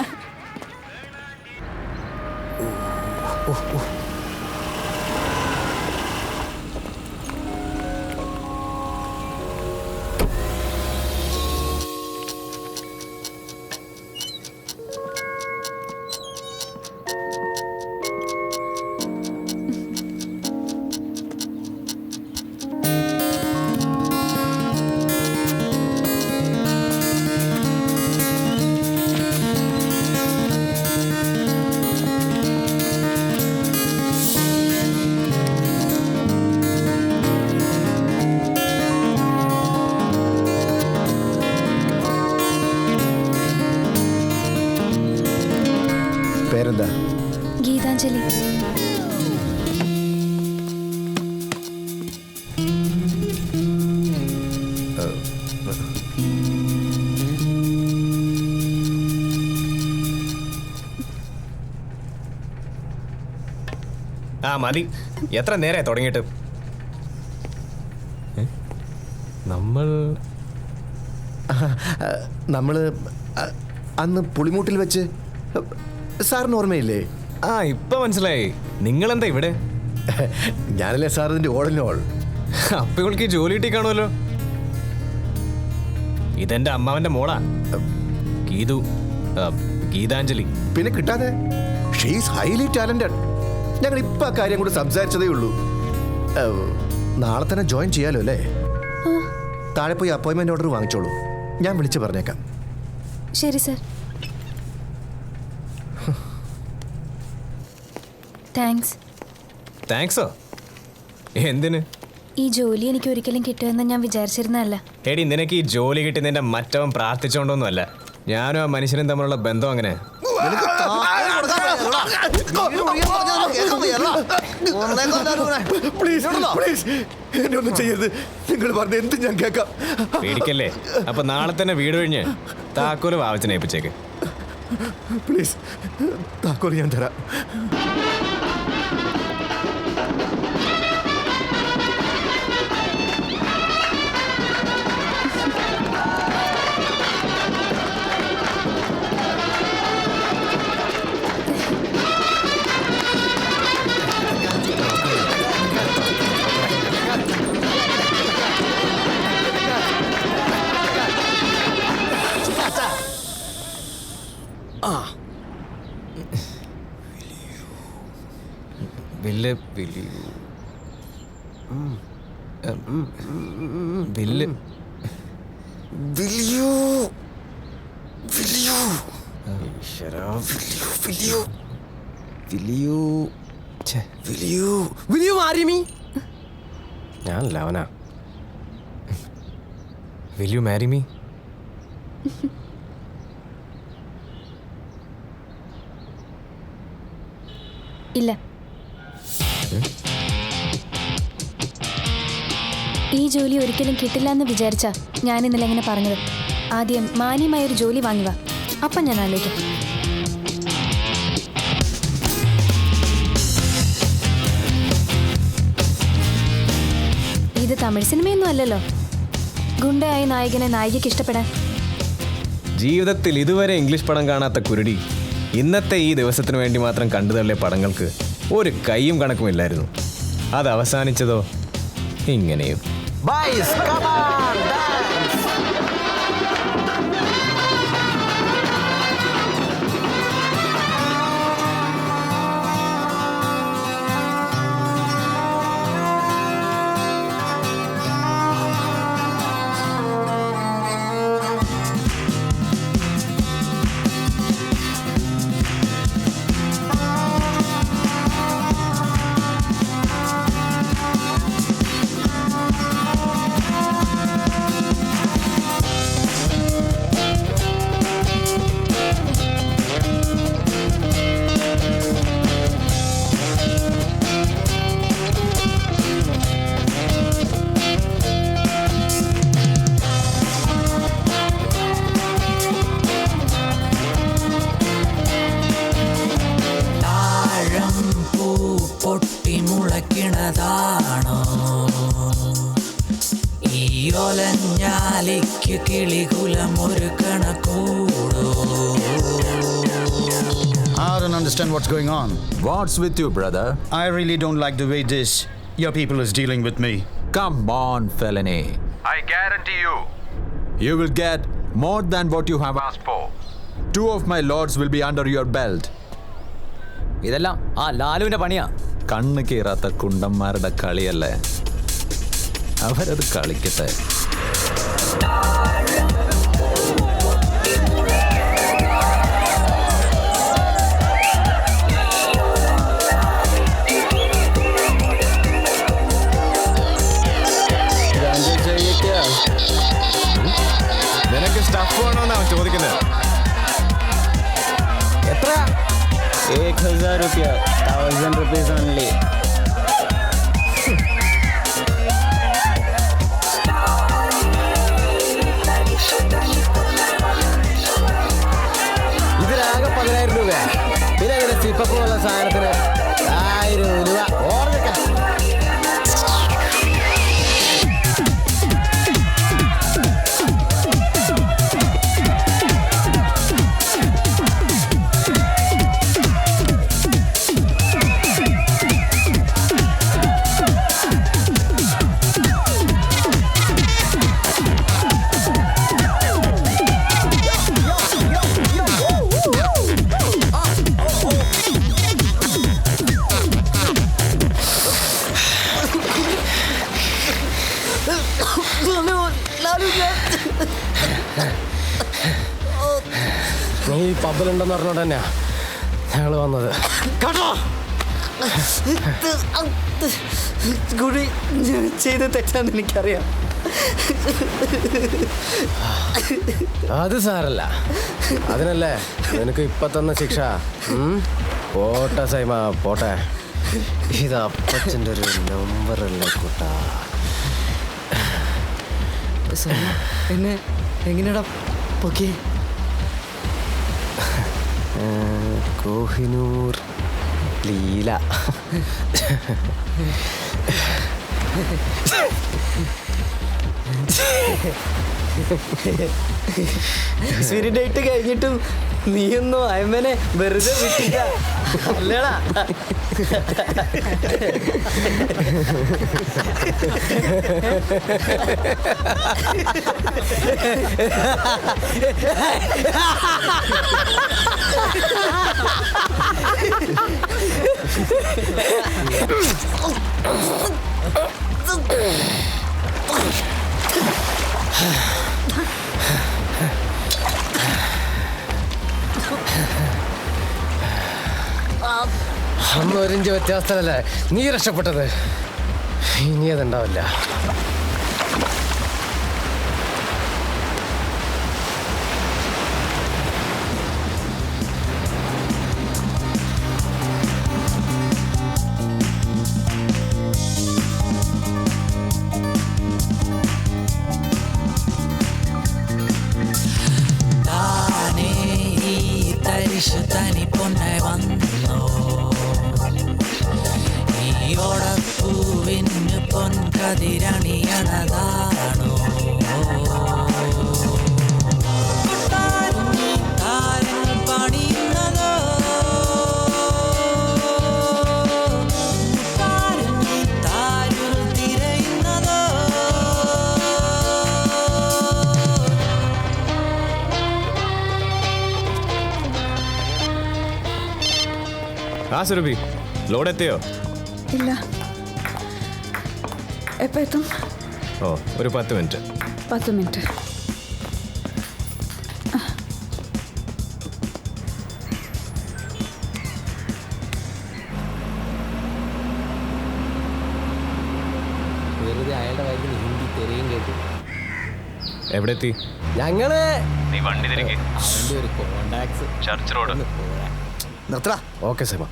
പേരെന്താ? ഗീതാഞ്ജലി. ആ മതി, എത്ര നേരെ തുടങ്ങിയിട്ട്. നമ്മള് അന്ന് പുളിമൂട്ടിൽ വെച്ച് സാറിന് ഓർമ്മയില്ലേ? ആ, ഇപ്പൊ മനസ്സിലായി. നിങ്ങളെന്താ ഇവിടെ? ഞാനല്ലേ സാർ ഇതിന്റെ ഓൾ ഇൻ ഓൾ. അപ്പൊ ഇവൾക്ക് ഈ ജോലി കിട്ടി കാണുമല്ലോ. ഇതെന്റെ അമ്മാവന്റെ മോളാ, ഗീതു, ഗീതാഞ്ജലി. പിന്നെ കിട്ടാതെ? She's highly talented. ഞങ്ങൾ ഇപ്പൊ ആ കാര്യം കൂടെ സംസാരിച്ചതേ ഉള്ളൂ. നാളെ തന്നെ ജോയിൻ ചെയ്യാലോ അല്ലേ? താഴെ പോയി അപ്പോയിന്റ്മെന്റ് ഓർഡർ വാങ്ങിച്ചോളൂ, ഞാൻ വിളിച്ചു പറഞ്ഞേക്കാം. ശരി സർ. താങ്ക്സ്. താങ്ക്സോ? എന്തിന്? ഈ ജോലി എനിക്ക് ഒരിക്കലും കിട്ടുമെന്ന് ഞാൻ വിചാരിച്ചിരുന്നതല്ല. എടി, നിനക്ക് ഈ ജോലി കിട്ടുന്നതിന്റെ മറ്റവൻ പ്രാർത്ഥിച്ചോണ്ടൊന്നുമല്ല. ഞാനും ആ മനുഷ്യനും തമ്മിലുള്ള ബന്ധം അങ്ങനെ. ഒന്നും ചെയ്യരുത്, നിങ്ങൾ പറഞ്ഞ എന്ത് ഞാൻ കേൾക്കാം. പേടിക്കല്ലേ. അപ്പൊ നാളെ തന്നെ വീട് കഴിഞ്ഞ് താക്കോല് വാവച്ചനെ ഏൽപ്പിച്ചേക്ക്. പ്ലീസ്, താക്കോല് ഞാൻ തരാം. ബില്ല് ബില്ല് ഞാൻ ലവനാ. Will you marry me? ഇല്ല. ഈ ജോലി ഒരിക്കലും കിട്ടില്ല എന്ന് വിചാരിച്ചാ ഞാൻ ഇന്നലെ അങ്ങനെ പറഞ്ഞത്. ആദ്യം മാന്യമായൊരു ജോലി വാങ്ങിവാ, അപ്പം ഞാൻ ആലോചിക്കാം. ഇത് തമിഴ് സിനിമയൊന്നും അല്ലല്ലോ, ഗുണ്ടയായ നായകനെ നായികയ്ക്ക് ഇഷ്ടപ്പെടാൻ. ജീവിതത്തിൽ ഇതുവരെ ഇംഗ്ലീഷ് പടം കാണാത്ത കുരുടി ഇന്നത്തെ ഈ ദിവസത്തിന് വേണ്ടി മാത്രം കണ്ടു തള്ളിയ പടങ്ങൾക്ക് ഒരു കൈയും കണക്കുമില്ലായിരുന്നു. അത് അവസാനിച്ചതോ ഇങ്ങനെയും. പൊട്ടിമുളക്കിണതാണോ ഈ ഒലഞ്ഞാലിക്ക് കിളികുലം ഒരു കണക്കൂടോ? I don't understand what's going on. What's with you, brother? I really don't like the way your people is dealing with me. Come on, felony. I guarantee you, You will get more than what you have asked for. 2 of my lords will be under your belt. ഇതെല്ലാം ആ ലാലുവിന്റെ പണിയാ. കണ്ണ് കീറാത്ത കുണ്ടന്മാരുടെ കളിയല്ലേ, അവരത് കളിക്കട്ടെ. നിനക്ക് stuff വേണോന്നാ ചോദിക്കുന്നത്. എത്ര? 1000 രൂപ, 1000 rupees only. ഇതിലാകെ 10000 രൂപ. പിന്നെ അങ്ങനെ സിപ്പപ്പ് ഉള്ള സാധനത്തിന് 1000 രൂപ. ഓർമ്മ നീ പബ്ബിലുണ്ടെന്ന് പറഞ്ഞോണ്ട് തന്നെയാ ഞങ്ങൾ വന്നത്. ഗുഡി ചെയ്ത് തെറ്റാന്ന് എനിക്കറിയാം. അത് സാരല്ല, അതിനല്ലേ നിനക്ക് ഇപ്പൊ തന്ന ശിക്ഷ. പോട്ടെ സൈമ പോട്ടെ. ഇത് അപ്പച്ചൻ്റെ ഒരു നമ്പറല്ലേ കൂട്ടാ. എന്നെ എങ്ങനെയാടാ പൊക്കി? കോഹിനൂർ ലീല. എക്സ്പീരി ഡേറ്റ് കഴിഞ്ഞിട്ടും നീയൊന്നും അയമ്മനെ വെറുതെ വിട്ടില്ല അല്ലേടാ? അന്ന് 1 ഇഞ്ച് വ്യത്യാസത്തിലല്ലേ നീ രക്ഷപ്പെട്ടത്. ഇനി അതുണ്ടാവില്ല. കതിരണിയണതാണോ കൊട്ടാരമീ താരങ്ങൾ പണിയുന്നതോ കൊട്ടാരമീ താരുകൾ തിരയുന്നതോ ആ സുരഭി, ലോഡ് എത്തിയോ? ഇല്ല. എപ്പോൾ എത്തും? ഓ, ഒരു 10 മിനിറ്റ്. 10 മിനിറ്റ്. വെറുതെ അയാളുടെ കാര്യത്തിൽ ഹിന്ദി തെരയും കേട്ടു. എവിടെ എത്തി? ഞങ്ങള് നീ വണ്ടി തിരികെ അവന്റെ ഒരു കോണ്ടാക്ട്സ് ചർച്ച് റോഡ്. നിർത്തടാ. ഓക്കെ സൈമ.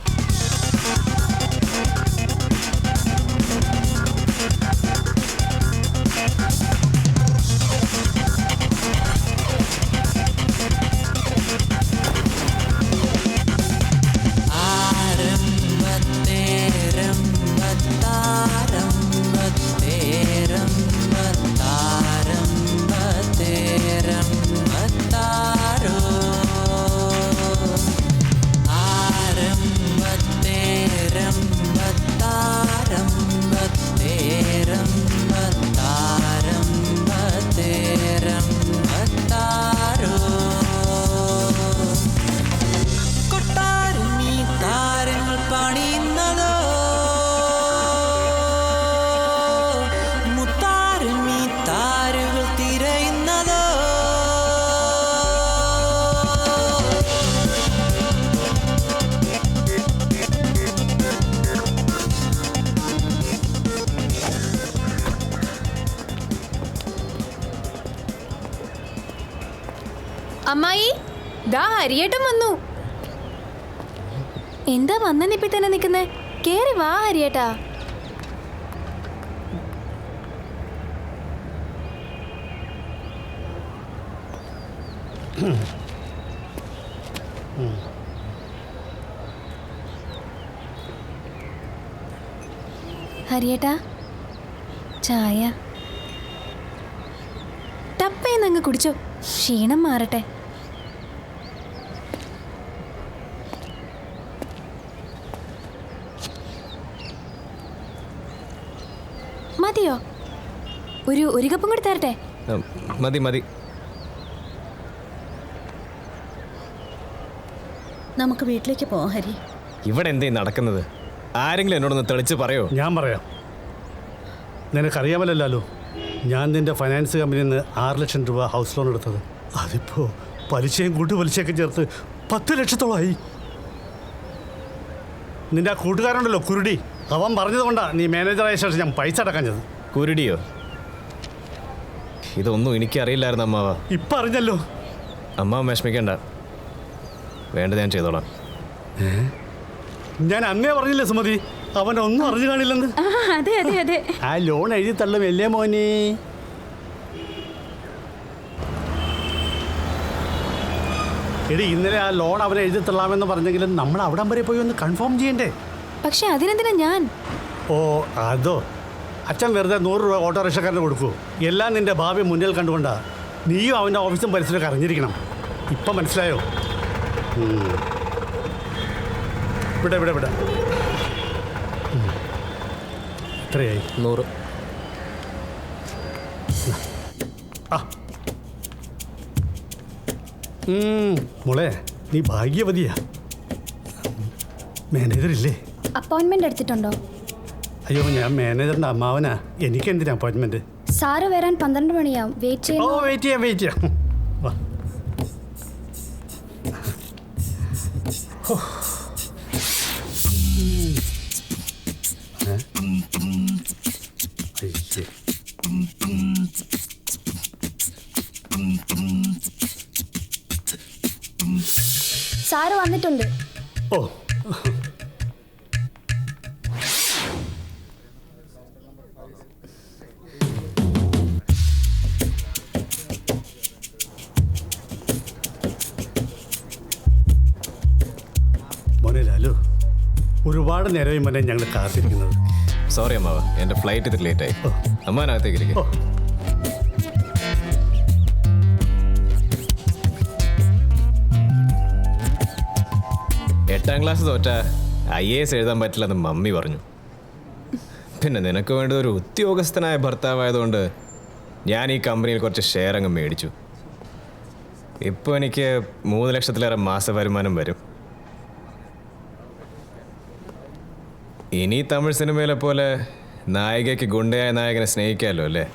അമ്മായി, ദാ ഹരിയേട്ടൻ വന്നു. എന്താ വന്നെന്നിപ്പി തന്നെ നിൽക്കുന്നേ? കേറി വാ ഹരിയേട്ടാ. ഹരിയേട്ടാ, ചായ ടപ്പേന്നങ്ങ് കുടിച്ചോ, ക്ഷീണം മാറട്ടെ. മതിയോ? ഒരു കപ്പും കൂടി തരട്ടെ? മതി മതി. നമുക്ക് വീട്ടിലേക്ക് പോവാം ഹരി. ഇവിടെ എന്തേ നടക്കുന്നത്? ആരെങ്കിലും എന്നോടൊന്ന് തെളിച്ച് പറയോ? ഞാൻ പറയാം. നിനക്കറിയാമല്ലോ, ഞാൻ നിന്റെ ഫൈനാൻസ് കമ്പനിയിൽ നിന്ന് 6 ലക്ഷം രൂപ ഹൗസ് ലോൺ എടുത്തത്. അതിപ്പോൾ പലിശയും കൂട്ടുപലിശയൊക്കെ ചേർത്ത് 10 ലക്ഷത്തോളമായി. നിന്റെ ആ കൂട്ടുകാരുണ്ടല്ലോ കുരുടി, അവൻ പറഞ്ഞതുകൊണ്ടാണ് നീ മാനേജറായ ശേഷം ഞാൻ പൈസ അടക്കാഞ്ഞത്. കുരുടിയോ? ഇതൊന്നും എനിക്കറിയില്ലായിരുന്നു അമ്മാവ. ഇപ്പം അറിഞ്ഞല്ലോ. അമ്മാവൻ വിഷമിക്കണ്ട, വേണ്ടത് ഞാൻ ചെയ്തോളാം. ഞാൻ അന്നേ പറഞ്ഞില്ലേ സുമതി, അവനൊന്നും അറിഞ്ഞു കാണില്ലെന്ന്. അതെ അതെ അതെ. ആ ലോൺ എഴുതി തള്ളും അല്ലേ മോനെ. എടി, ഇന്നലെ ആ ലോൺ അവനെ എഴുതി തള്ളാമെന്ന് പറഞ്ഞെങ്കിലും നമ്മൾ അവിടം വരെ പോയി ഒന്ന് കൺഫേം ചെയ്യണ്ടേ? പക്ഷെ അതിനെന്തിനാ ഞാൻ? ഓ അതോ, അച്ഛൻ വെറുതെ 100 രൂപ ഓട്ടോറിക്ഷക്കാരന് കൊടുക്കൂ. എല്ലാം നിന്റെ ഭാവി മുന്നിൽ കണ്ടുകൊണ്ടാ. നീയും അവൻ്റെ ഓഫീസും പരിസരമൊക്കെ അറിഞ്ഞിരിക്കണം. ഇപ്പം മനസ്സിലായോ? ഇവിടെ ഇവിടെ ഇവിടെ എത്രയായി? 100. ആ മോളെ, നീ ഭാഗ്യവതിയാ. മാനേജറില്ലേ? അപ്പോയിന്റ്മെന്റ് എടുത്തിട്ടുണ്ടോ? അയ്യോ, ഞാൻ മാനേജറിന്റെ അമ്മാവനാ. എനിക്കെന്തിനാ അപ്പോയിന്റ്മെന്റ്? സാറ് വരാൻ 12 മണിയാവും. വെയിറ്റ് ചെയ്യാം. ഓ വെയിറ്റ് ചെയ്യാം. വാ. സാറ് വന്നിട്ടുണ്ട്. ഓ മോനെ ലാലു, ഒരുപാട് നേരമായി മോനെ ഞങ്ങൾ കാത്തിരിക്കുന്നത്. സോറി അമ്മാവ, എൻ്റെ ഫ്ലൈറ്റ് ഇത്തിരി ലേറ്റായി. അമ്മാനകത്തേക്ക് ഇരിക്കും. എട്ടാം ക്ലാസ് തോറ്റ IAS എഴുതാൻ പറ്റില്ലെന്ന് മമ്മി പറഞ്ഞു. പിന്നെ നിനക്ക് വേണ്ടത് ഒരു ഉദ്യോഗസ്ഥനായ ഭർത്താവായതുകൊണ്ട് ഞാൻ ഈ കമ്പനിയിൽ കുറച്ച് ഷെയർ അങ്ങ് മേടിച്ചു. ഇപ്പോൾ എനിക്ക് 3 ലക്ഷത്തിലേറെ മാസ വരുമാനം വരും. ഇനി തമിഴ് സിനിമയിലെ പോലെ നായികയ്ക്ക് ഗുണ്ടയായ നായകനെ സ്നേഹിക്കാമല്ലോ അല്ലേ?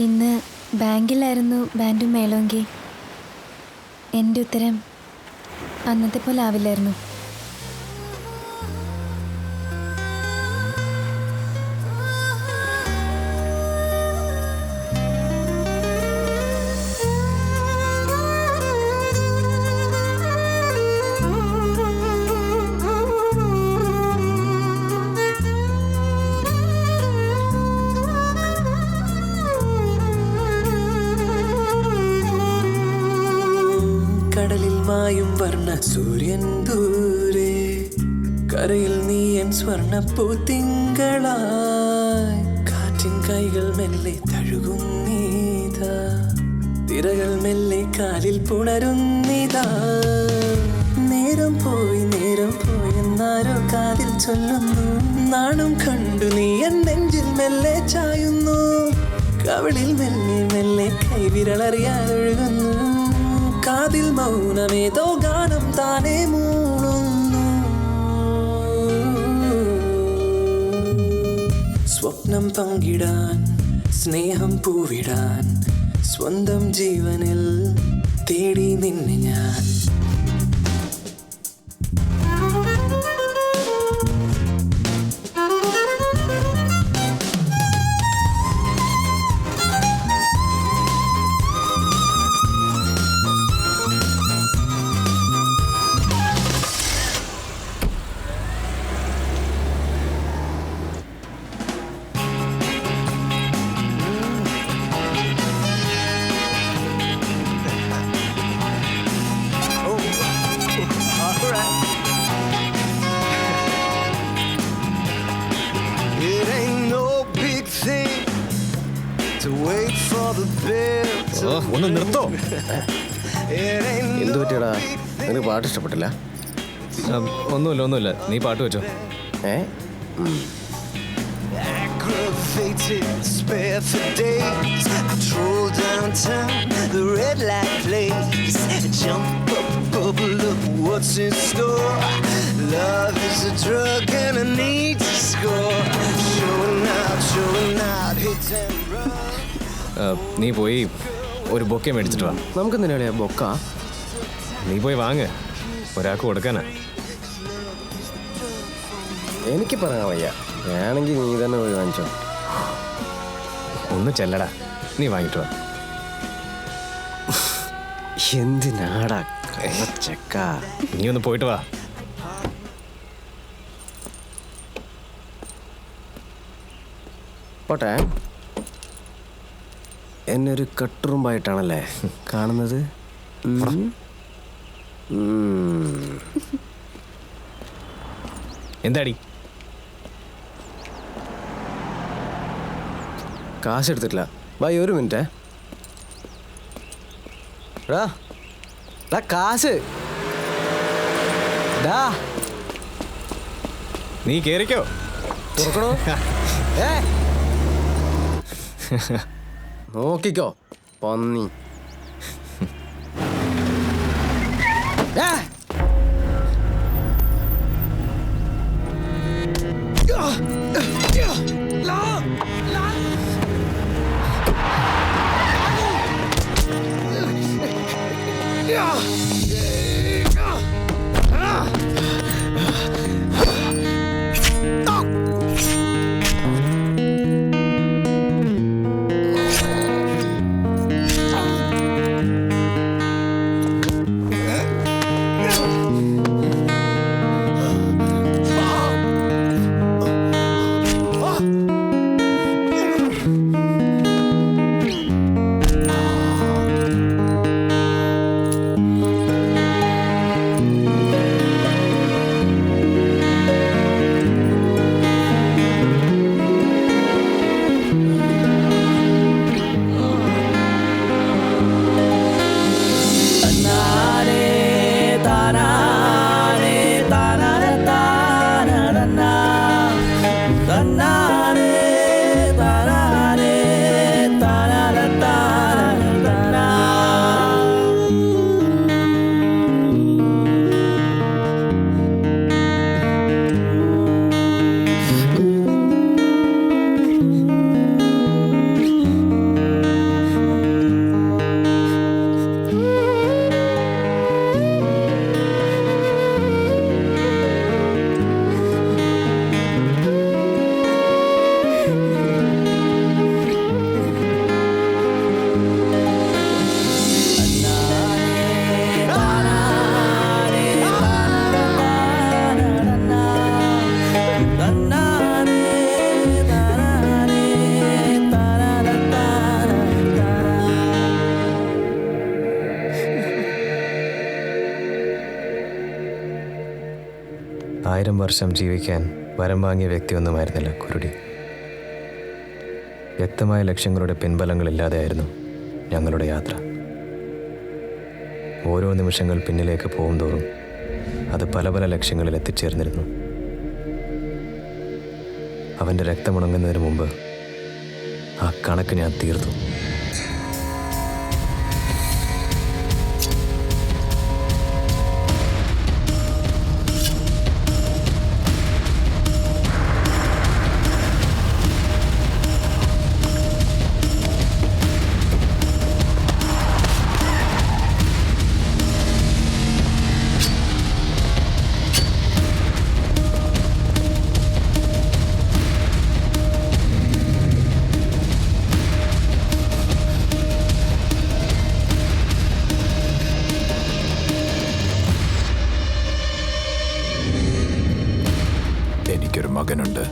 ഇന്ന് ബാങ്കിലായിരുന്നു ബാൻഡും മേളോങ്കി. എൻ്റെ ഉത്തരം അന്നത്തെ പോലെ ആവില്ലായിരുന്നു. കടലിൽ മായും വർണ്ണ സൂര്യൻ ദൂരെ, കരയിൽ നീ എൻ സ്വർണ്ണപ്പൂ തിങ്കളായി. കാറ്റിൻ കൈകൾ മെല്ലെ തഴുകുന്നീതാ, തിരകൾ മെല്ലെ കാലിൽ പുണരുന്നീതാ. നേരം പോയി എന്നാരോ കാതിൽ ചൊല്ലുന്നു, നാണം കണ്ടു നീ എൻ നെഞ്ചിൽ മെല്ലെ ചായുന്നു. കവിളിൽ മെല്ലെ മെല്ലെ കൈവിരളറിയാതൊഴുകുന്നു, കാതിൽ മൗനമേതോ ഗാനം താനേ മൂളുന്നു. സ്വപ്നം പങ്കിടാൻ സ്നേഹം പൂവിടാൻ സ്വന്തം ജീവനിൽ തേടി നിന്നെ ഞാൻ. ഒന്ന് നിർത്തോ? എന്തു പറ്റിയടാ? നിനക്ക് പാട്ട് ഇഷ്ടപ്പെട്ടില്ല? ഒന്നുമില്ല, നീ പാട്ട് വെച്ചോ. Spare for days, I troll downtown, the red light plays. Jump up, bubble up, what's in store? Love is a drug and I need to score. Showing out, hit and run. നീ പോയി ഒരു bouquet മേടിച്ചിട്ട് വാ. നമുക്ക് എന്തിനാ bouquet? നീ പോയി വാങ്ങ്, ഒരാൾക്ക് കൊടുക്കാനാ. എനിക്ക് പറയാൻ വയ്യ, വേണമെങ്കിൽ നീ തന്നെ പോയി വാങ്ങിച്ചോ. ഒന്ന് ചെല്ലടാ, നീ വാങ്ങിട്ട് വാ. എന്തിനാടാ ചെക്ക? നീ ഒന്ന് പോയിട്ട് വാ. പോട്ടെ. എന്നെ ഒരു കട്ടുറുമ്പായിട്ടാണല്ലേ കാണുന്നത്? എന്താടി? കാശ് എടുത്തിട്ടില്ല. ബൈ, ഒരു മിനിറ്റ്. കാശ് നീ കേറിക്കോ. തുറക്കണോ? നോക്കിക്കോ പന്നി. വർഷം ജീവിക്കാൻ വരം വാങ്ങിയ വ്യക്തിയൊന്നുമായിരുന്നില്ല കുരുടി. വ്യക്തമായ ലക്ഷ്യങ്ങളുടെ പിൻബലങ്ങളില്ലാതെയായിരുന്നു ഞങ്ങളുടെ യാത്ര. ഓരോ നിമിഷങ്ങൾ പിന്നിലേക്ക് പോകും തോറും അത് പല പല ലക്ഷ്യങ്ങളിൽ എത്തിച്ചേർന്നിരുന്നു. അവൻ്റെ രക്തമുണങ്ങുന്നതിന് മുമ്പ് ആ കണക്ക് ഞാൻ തീർത്തു. എനിക്കൊരു മകനുണ്ട്.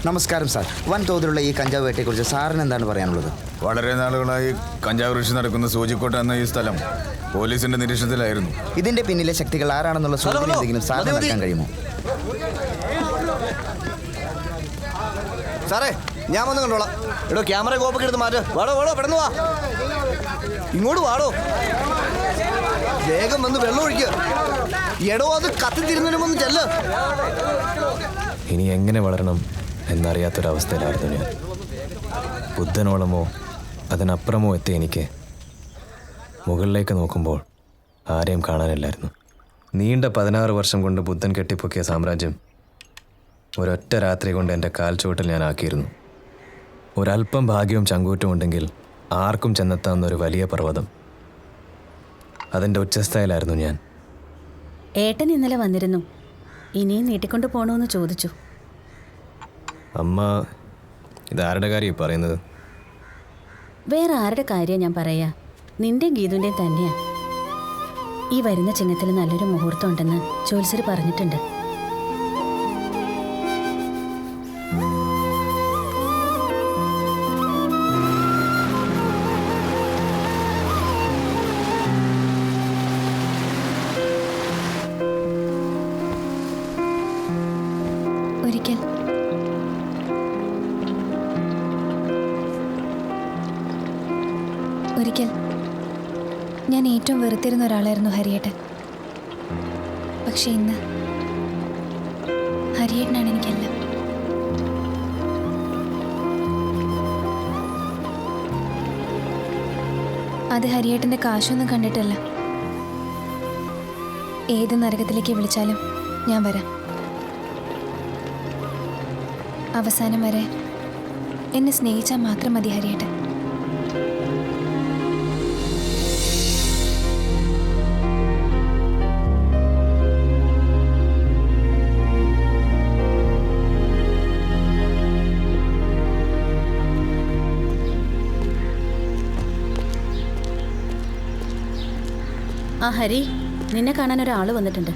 നമസ്കാരം സാർ. വൻതോതിലുള്ള ഈ കഞ്ചാവ് വേട്ടയെക്കുറിച്ച് സാറിന് എന്താണ് പറയാനുള്ളത്? വളരെ നാളുകളായി കഞ്ചാവ് കൃഷി നടക്കുന്ന സൂചിക്കോട്ട എന്ന ഈ സ്ഥലം പോലീസിന്റെ നിരീക്ഷണത്തിലായിരുന്നു. ഇതിന്റെ പിന്നിലെ ശക്തികൾ ആരാണെന്നുള്ള സൂചന എന്തെങ്കിലും സാറിന് നൽകാൻ കഴിയുമോ? സാറേ, ഞാൻ വന്ന് കണ്ടോളാം. എടോ, ക്യാമറ കോപ്പൊക്കെ എടുത്ത് മാറ്റ്. വാടോ വാടോ, പെട്ടെന്ന് വാ. ഇങ്ങോട്ട് വാടോ. വേഗം വന്ന് വെള്ളം ഒഴിക്കുക. എടോ, അത് കത്തിത്തിരുന്നതിനും ഒന്ന് ചെല്ല്. ഇനി എങ്ങനെ വളരണം എന്നറിയാത്തൊരവസ്ഥയിലായിരുന്നു ഞാൻ. ബുദ്ധനോളമോ അതിനപ്പുറമോ എത്തി എനിക്ക് മുകളിലേക്ക് നോക്കുമ്പോൾ ആരെയും കാണാനില്ലായിരുന്നു. നീണ്ട 16 വർഷം കൊണ്ട് ബുദ്ധൻ കെട്ടിപ്പൊക്കിയ സാമ്രാജ്യം ഒരൊറ്റ രാത്രി കൊണ്ട് എൻ്റെ കാൽച്ചുവട്ടിൽ ഞാൻ ആക്കിയിരുന്നു. ഒരല്പം ഭാഗ്യവും ചങ്കൂറ്റും ഉണ്ടെങ്കിൽ ആർക്കും ചെന്നെത്താവുന്ന ഒരു വലിയ പർവ്വതം. അതിൻ്റെ ഉച്ചസ്ഥയിലായിരുന്നു ഞാൻ. ഏട്ടൻ ഇന്നലെ വന്നിരുന്നു. ഇനിയും നീട്ടിക്കൊണ്ട് പോകണമെന്ന് ചോദിച്ചു. അമ്മ ഇതാരുടെ കാര്യം പറയുന്നത്? വേറെ ആരുടെ കാര്യം ഞാൻ പറയാ? നിന്റെ ഗീതുവിൻ്റെയും തന്നെയാ. ഈ വരുന്ന ചിങ്ങത്തിൽ നല്ലൊരു മുഹൂർത്തം ഉണ്ടെന്ന് ജ്യോത്സ്യർ പറഞ്ഞിട്ടുണ്ട്. ഒരിക്കൽ ഞാൻ ഏറ്റവും വെറുത്തിരുന്ന ഒരാളായിരുന്നു ഹരിയേട്ടൻ. പക്ഷെ ഇന്ന് ഹരിയേട്ടനാണ് എനിക്കെല്ലാം. അത് ഹരിയേട്ടൻ്റെ കാശൊന്നും കണ്ടിട്ടല്ല. ഏത് നരകത്തിലേക്ക് വിളിച്ചാലും ഞാൻ വരാം. അവസാനം വരെ എന്നെ സ്നേഹിച്ചാൽ മാത്രം മതി ഹരിയേട്ടൻ. ആ ഹരി, നിന്നെ കാണാൻ ഒരാൾ വന്നിട്ടുണ്ട്.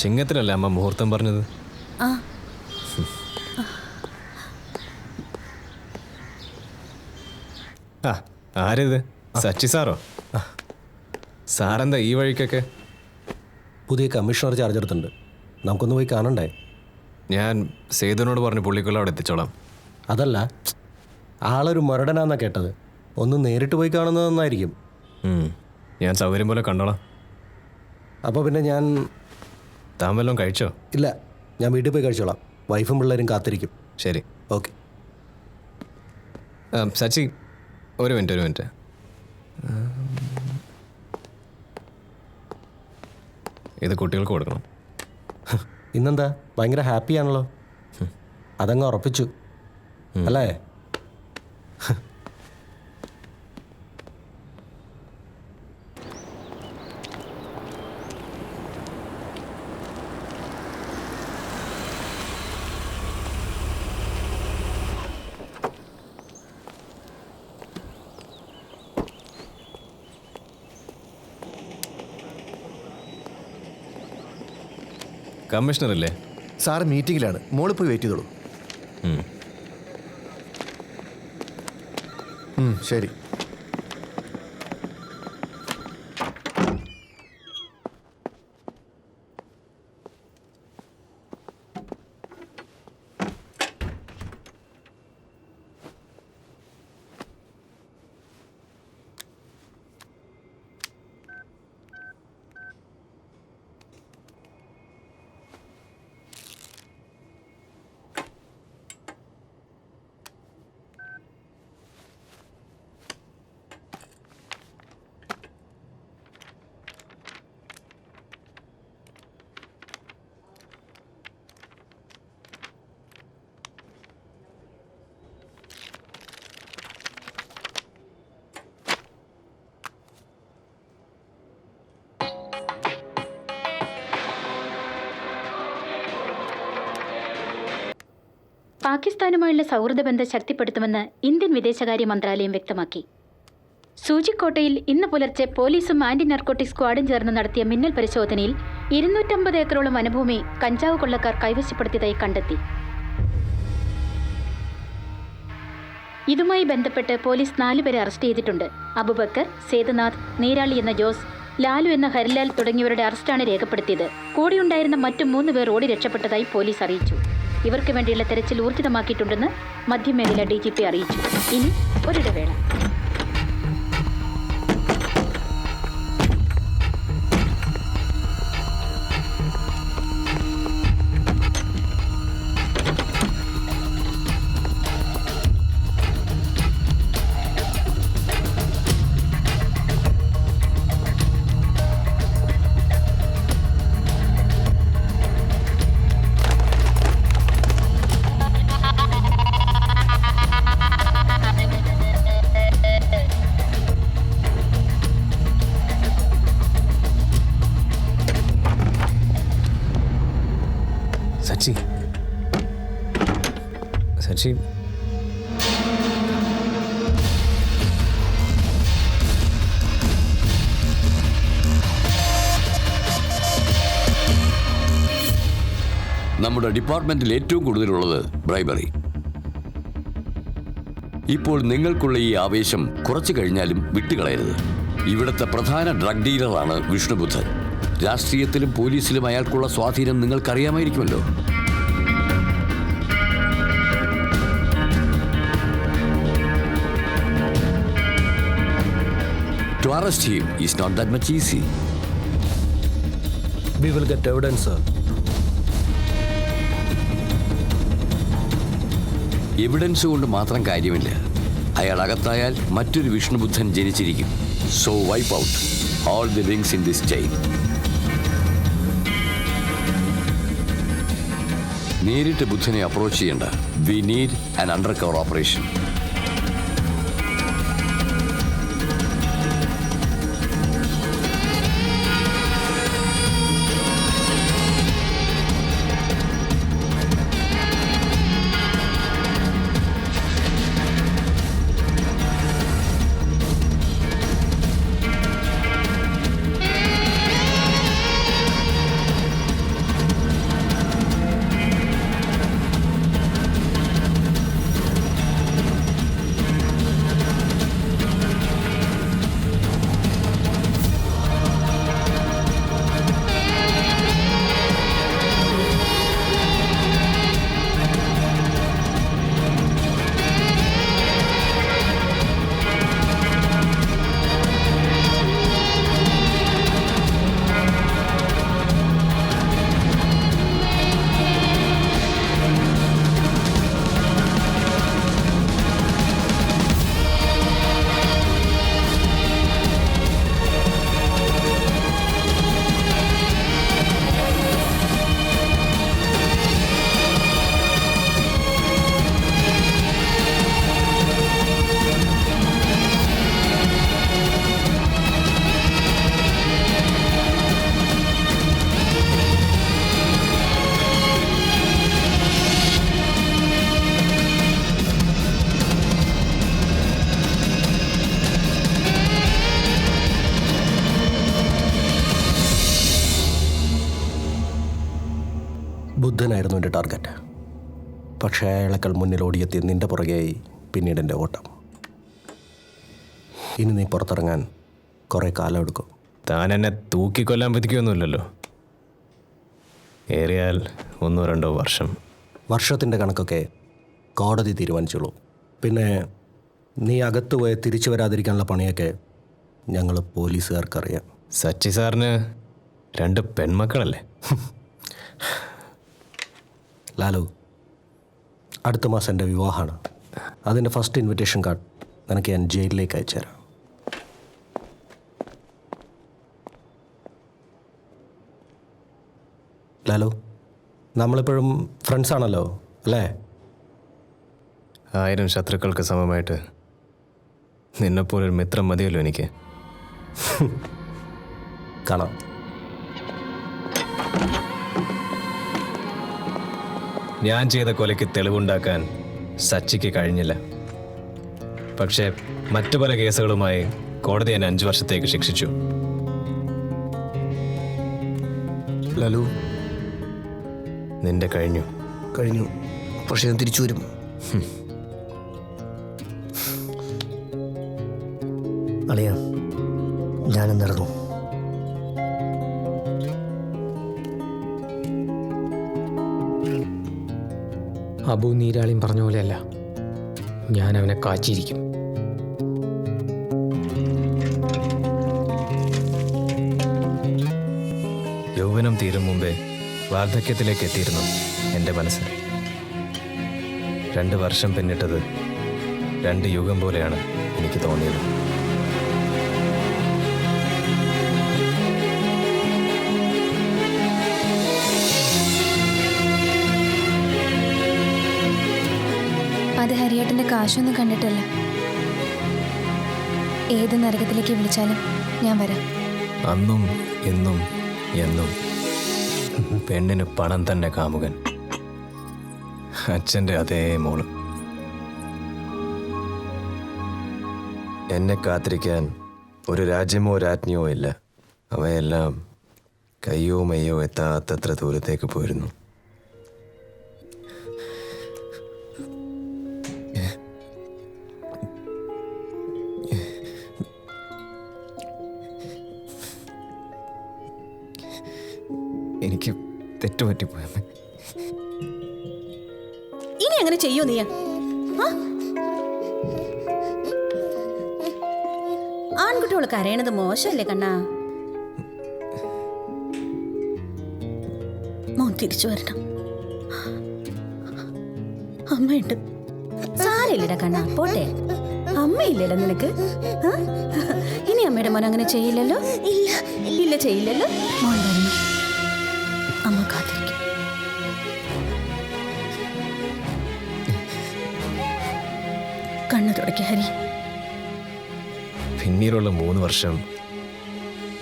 ചിങ്ങത്തിലല്ലേ അമ്മ മുഹൂർത്തം പറഞ്ഞത്? ആ, ആ ആരിത്? സച്ചി സാറോ? സാറെന്താ ഈ വഴിക്കൊക്കെ? പുതിയ കമ്മീഷണർ ചാർജ് എടുത്തിട്ടുണ്ട്, നമുക്കൊന്ന് പോയി കാണണ്ടേ? ഞാൻ സേതുവിനോട് പറഞ്ഞു പുള്ളിക്കുള്ള അവിടെ എത്തിച്ചോളാം. അതല്ല, ആളൊരു മുരടനാന്നാ കേട്ടത്. ഒന്ന് നേരിട്ട് പോയി കാണുന്നത് നന്നായിരിക്കും. ഞാൻ സൗകര്യം പോലെ കണ്ടോളാം. അപ്പോൾ പിന്നെ ഞാൻ... താൻ വല്ലതും കഴിച്ചോ? ഇല്ല, ഞാൻ വീട്ടിൽ പോയി കഴിച്ചോളാം. വൈഫും പിള്ളേരും കാത്തിരിക്കും. ശരി, ഓക്കെ. സച്ചി, ഒരു മിനിറ്റ്. ഇത് കുട്ടികൾക്ക് കൊടുക്കണം. ഇന്നെന്താ ഭയങ്കര ഹാപ്പിയാണല്ലോ? അതങ്ങ് ഉറപ്പിച്ചു അല്ലേ? കമ്മീഷണർ ഇല്ലേ? സാറ് മീറ്റിങ്ങിലാണ്, മോള് പോയി വെയിറ്റ് ചെയ്തോളൂ. ശരി. പാകിസ്ഥാനുമായുള്ള സൗഹൃദ ബന്ധം ശക്തിപ്പെടുത്തുമെന്ന് ഇന്ത്യൻ വിദേശകാര്യ മന്ത്രാലയം വ്യക്തമാക്കി. സൂചിക്കോട്ടയിൽ ഇന്ന് പുലർച്ചെ പോലീസും ആന്റി നർക്കോട്ടിക് സ്ക്വാഡും ചേർന്ന് നടത്തിയ മിന്നൽ പരിശോധനയിൽ 250 ഏക്കറോളം വനഭൂമി കഞ്ചാവ് കൊള്ളക്കാർ കൈവശപ്പെടുത്തിയതായി കണ്ടെത്തി. ഇതുമായി ബന്ധപ്പെട്ട് പോലീസ് 4 പേരെ അറസ്റ്റ് ചെയ്തിട്ടുണ്ട്. അബുബക്കർ, സേതുനാഥ്, നീരാളി എന്ന ജോസ്, ലാലു എന്ന ഹരിലാൽ തുടങ്ങിയവരുടെ അറസ്റ്റാണ് രേഖപ്പെടുത്തിയത്. കൂടെയുണ്ടായിരുന്ന മറ്റു 3 പേർ ഓടി രക്ഷപ്പെട്ടതായി പോലീസ് അറിയിച്ചു. ഇവർക്ക് വേണ്ടിയുള്ള തെരച്ചിൽ ഊർജിതമാക്കിയിട്ടുണ്ടെന്ന് മധ്യമേഖല DGP അറിയിച്ചു. ഇനി ഒരിടവേള. സച്ചി, നമ്മുടെ ഡിപ്പാർട്ട്മെന്റിൽ ഏറ്റവും കൂടുതലുള്ളത് ബ്രൈബറി. ഇപ്പോൾ നിങ്ങൾക്കുള്ള ഈ ആവേശം കുറച്ചു കഴിഞ്ഞാലും വിട്ടുകളയരുത്. ഇവിടുത്തെ പ്രധാന ഡ്രഗ് ഡീലറാണ് വിഷ്ണുബുദ്ധൻ. രാഷ്ട്രീയത്തിലും പോലീസിലും അയാൾക്കുള്ള സ്വാധീനം നിങ്ങൾക്കറിയാമായിരിക്കുമല്ലോ. To arrest him is not that much easy. We will get evidence, sir. Evidence കൊണ്ട് മാത്രം കാര്യമില്ല. അയാൾ അകത്തായാൽ മറ്റൊരു വിഷ്ണുബുദ്ധൻ ജനിച്ചിരിക്കും. So wipe out all the links in this chain. നേരിട്ട് ബുദ്ധനെ അപ്രോച്ച് ചെയ്യേണ്ട. We need an undercover operation. പക്ഷേ അയാളെക്കാൾ മുന്നിൽ ഓടിയെത്തി നിൻ്റെ പുറകെയായി പിന്നീട് എൻ്റെ ഓട്ടം. ഇനി നീ പുറത്തിറങ്ങാൻ കുറേ കാലം എടുക്കും. താൻ എന്നെ തൂക്കിക്കൊല്ലാൻ വിധിക്കുകയൊന്നുമില്ലല്ലോ. ഏറിയാൽ 1-2 വർഷം. വർഷത്തിൻ്റെ കണക്കൊക്കെ കോടതി തീരുമാനിച്ചുള്ളൂ. പിന്നെ നീ അകത്ത് പോയി തിരിച്ചു വരാതിരിക്കാനുള്ള പണിയൊക്കെ ഞങ്ങൾ പോലീസുകാർക്കറിയാം. സച്ചി സാറിന് 2 പെൺമക്കളല്ലേ? ലാലു, അടുത്ത മാസം എൻ്റെ വിവാഹമാണ്. അതിൻ്റെ ഫസ്റ്റ് ഇൻവിറ്റേഷൻ കാർഡ് നിനക്ക് ഞാൻ ജയിലിലേക്ക് അയച്ചു തരാം. ലാലു, നമ്മളിപ്പോഴും ഫ്രണ്ട്സാണല്ലോ അല്ലേ? 1000 ശത്രുക്കൾക്ക് സമമായിട്ട് നിന്നെപ്പോലൊരു മിത്രം മതിയല്ലോ എനിക്ക്. കാണാം. ഞാൻ ചെയ്ത കൊലയ്ക്ക് തെളിവുണ്ടാക്കാൻ സച്ചിക്ക് കഴിഞ്ഞില്ല. പക്ഷേ മറ്റു പല കേസുകളുമായി കോടതി എന്നെ 5 വർഷത്തേക്ക് ശിക്ഷിച്ചു. ലാലു, നിന്റെ കഴിഞ്ഞു. പക്ഷേ ഞാൻ തിരിച്ചു വരും. അളിയ, ഞാനെന്നിറങ്ങും. അബു നീരാളിയും പറഞ്ഞ പോലെയല്ല, ഞാൻ അവനെ കാച്ചിരിക്കും. യൗവനം തീരും മുമ്പേ വാർദ്ധക്യത്തിലേക്ക് എത്തിയിരുന്നു എൻ്റെ മനസ്സ്. 2 വർഷം പിന്നിട്ടത് 2 യുഗം പോലെയാണ് എനിക്ക് തോന്നിയത്. അത് ഹരിയേട്ടൻ്റെ കാശൊന്നും കണ്ടിട്ടല്ല. ഏത് നരകത്തിലേക്ക് വിളിച്ചാലും ഞാൻ വരാം. അന്നും ഇന്നും എന്നും പെണ്ണിന് പണം തന്നെ കാമുകൻ. അച്ഛൻ്റെ അതേ മോള്. എന്നെ കാത്തിരിക്കാൻ ഒരു രാജ്യമോ രാജ്ഞിയോ ഇല്ല. അവയെല്ലാം കയ്യോ മയ്യോ എത്താത്തത്ര ദൂരത്തേക്ക് പോയിരുന്നു. എനിക്ക് തെറ്റുപറ്റിപ്പോയ ഇനി അങ്ങനെ ചെയ്യോ നീ? ആൺകുട്ടികൾ കരയണത് മോശമല്ലേ കണ്ണാ? മോൻ തിരിച്ചു വരണം. അമ്മയുണ്ട്. സാരമില്ലടാ കണ്ണാ, പോട്ടെ. അമ്മയില്ലല്ലോ നിനക്ക്. ഇനി അമ്മയുടെ മോൻ അങ്ങനെ ചെയ്യില്ലല്ലോ? ഇല്ല ചെയ്യില്ലല്ലോ. മോൻ വരണം. അമ്മ കാത്തിരിക്കും. കണ്ണു തുടക്കി ഹരി. പിന്നീടുള്ള 3 വർഷം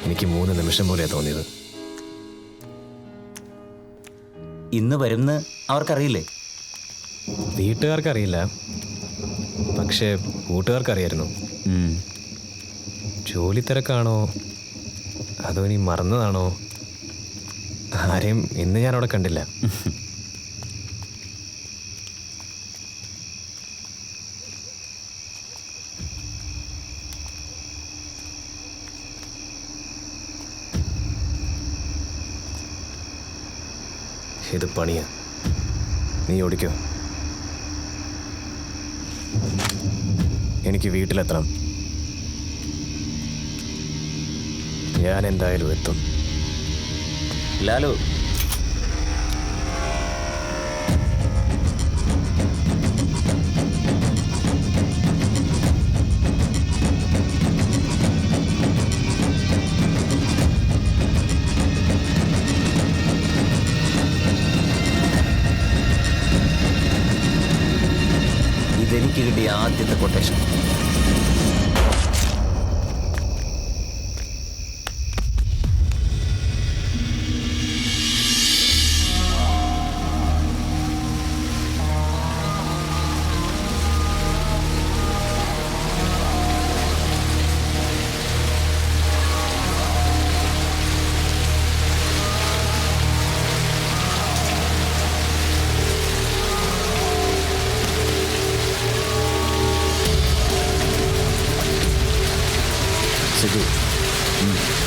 എനിക്ക് 3 നിമിഷം പോലെയാണ് തോന്നിയത്. ഇന്ന് വരുന്ന അവർക്കറിയില്ലേ? വീട്ടുകാർക്കറിയില്ല, പക്ഷേ കൂട്ടുകാർക്കറിയായിരുന്നു. ജോലി തിരക്കാണോ അതോ ഇനി മറന്നതാണോ, ആരെയും ഇന്ന് ഞാനവിടെ കണ്ടില്ല. ഇത് പണിയാ. നീ ഓടിക്കോ. എനിക്ക് വീട്ടിലെത്തണം. ഞാൻ എന്തായാലും എത്തും. ലാലു, ഇതെനിക്ക് കിട്ടിയ ആദ്യത്തെ കൊട്ടേഷൻ. It's a good.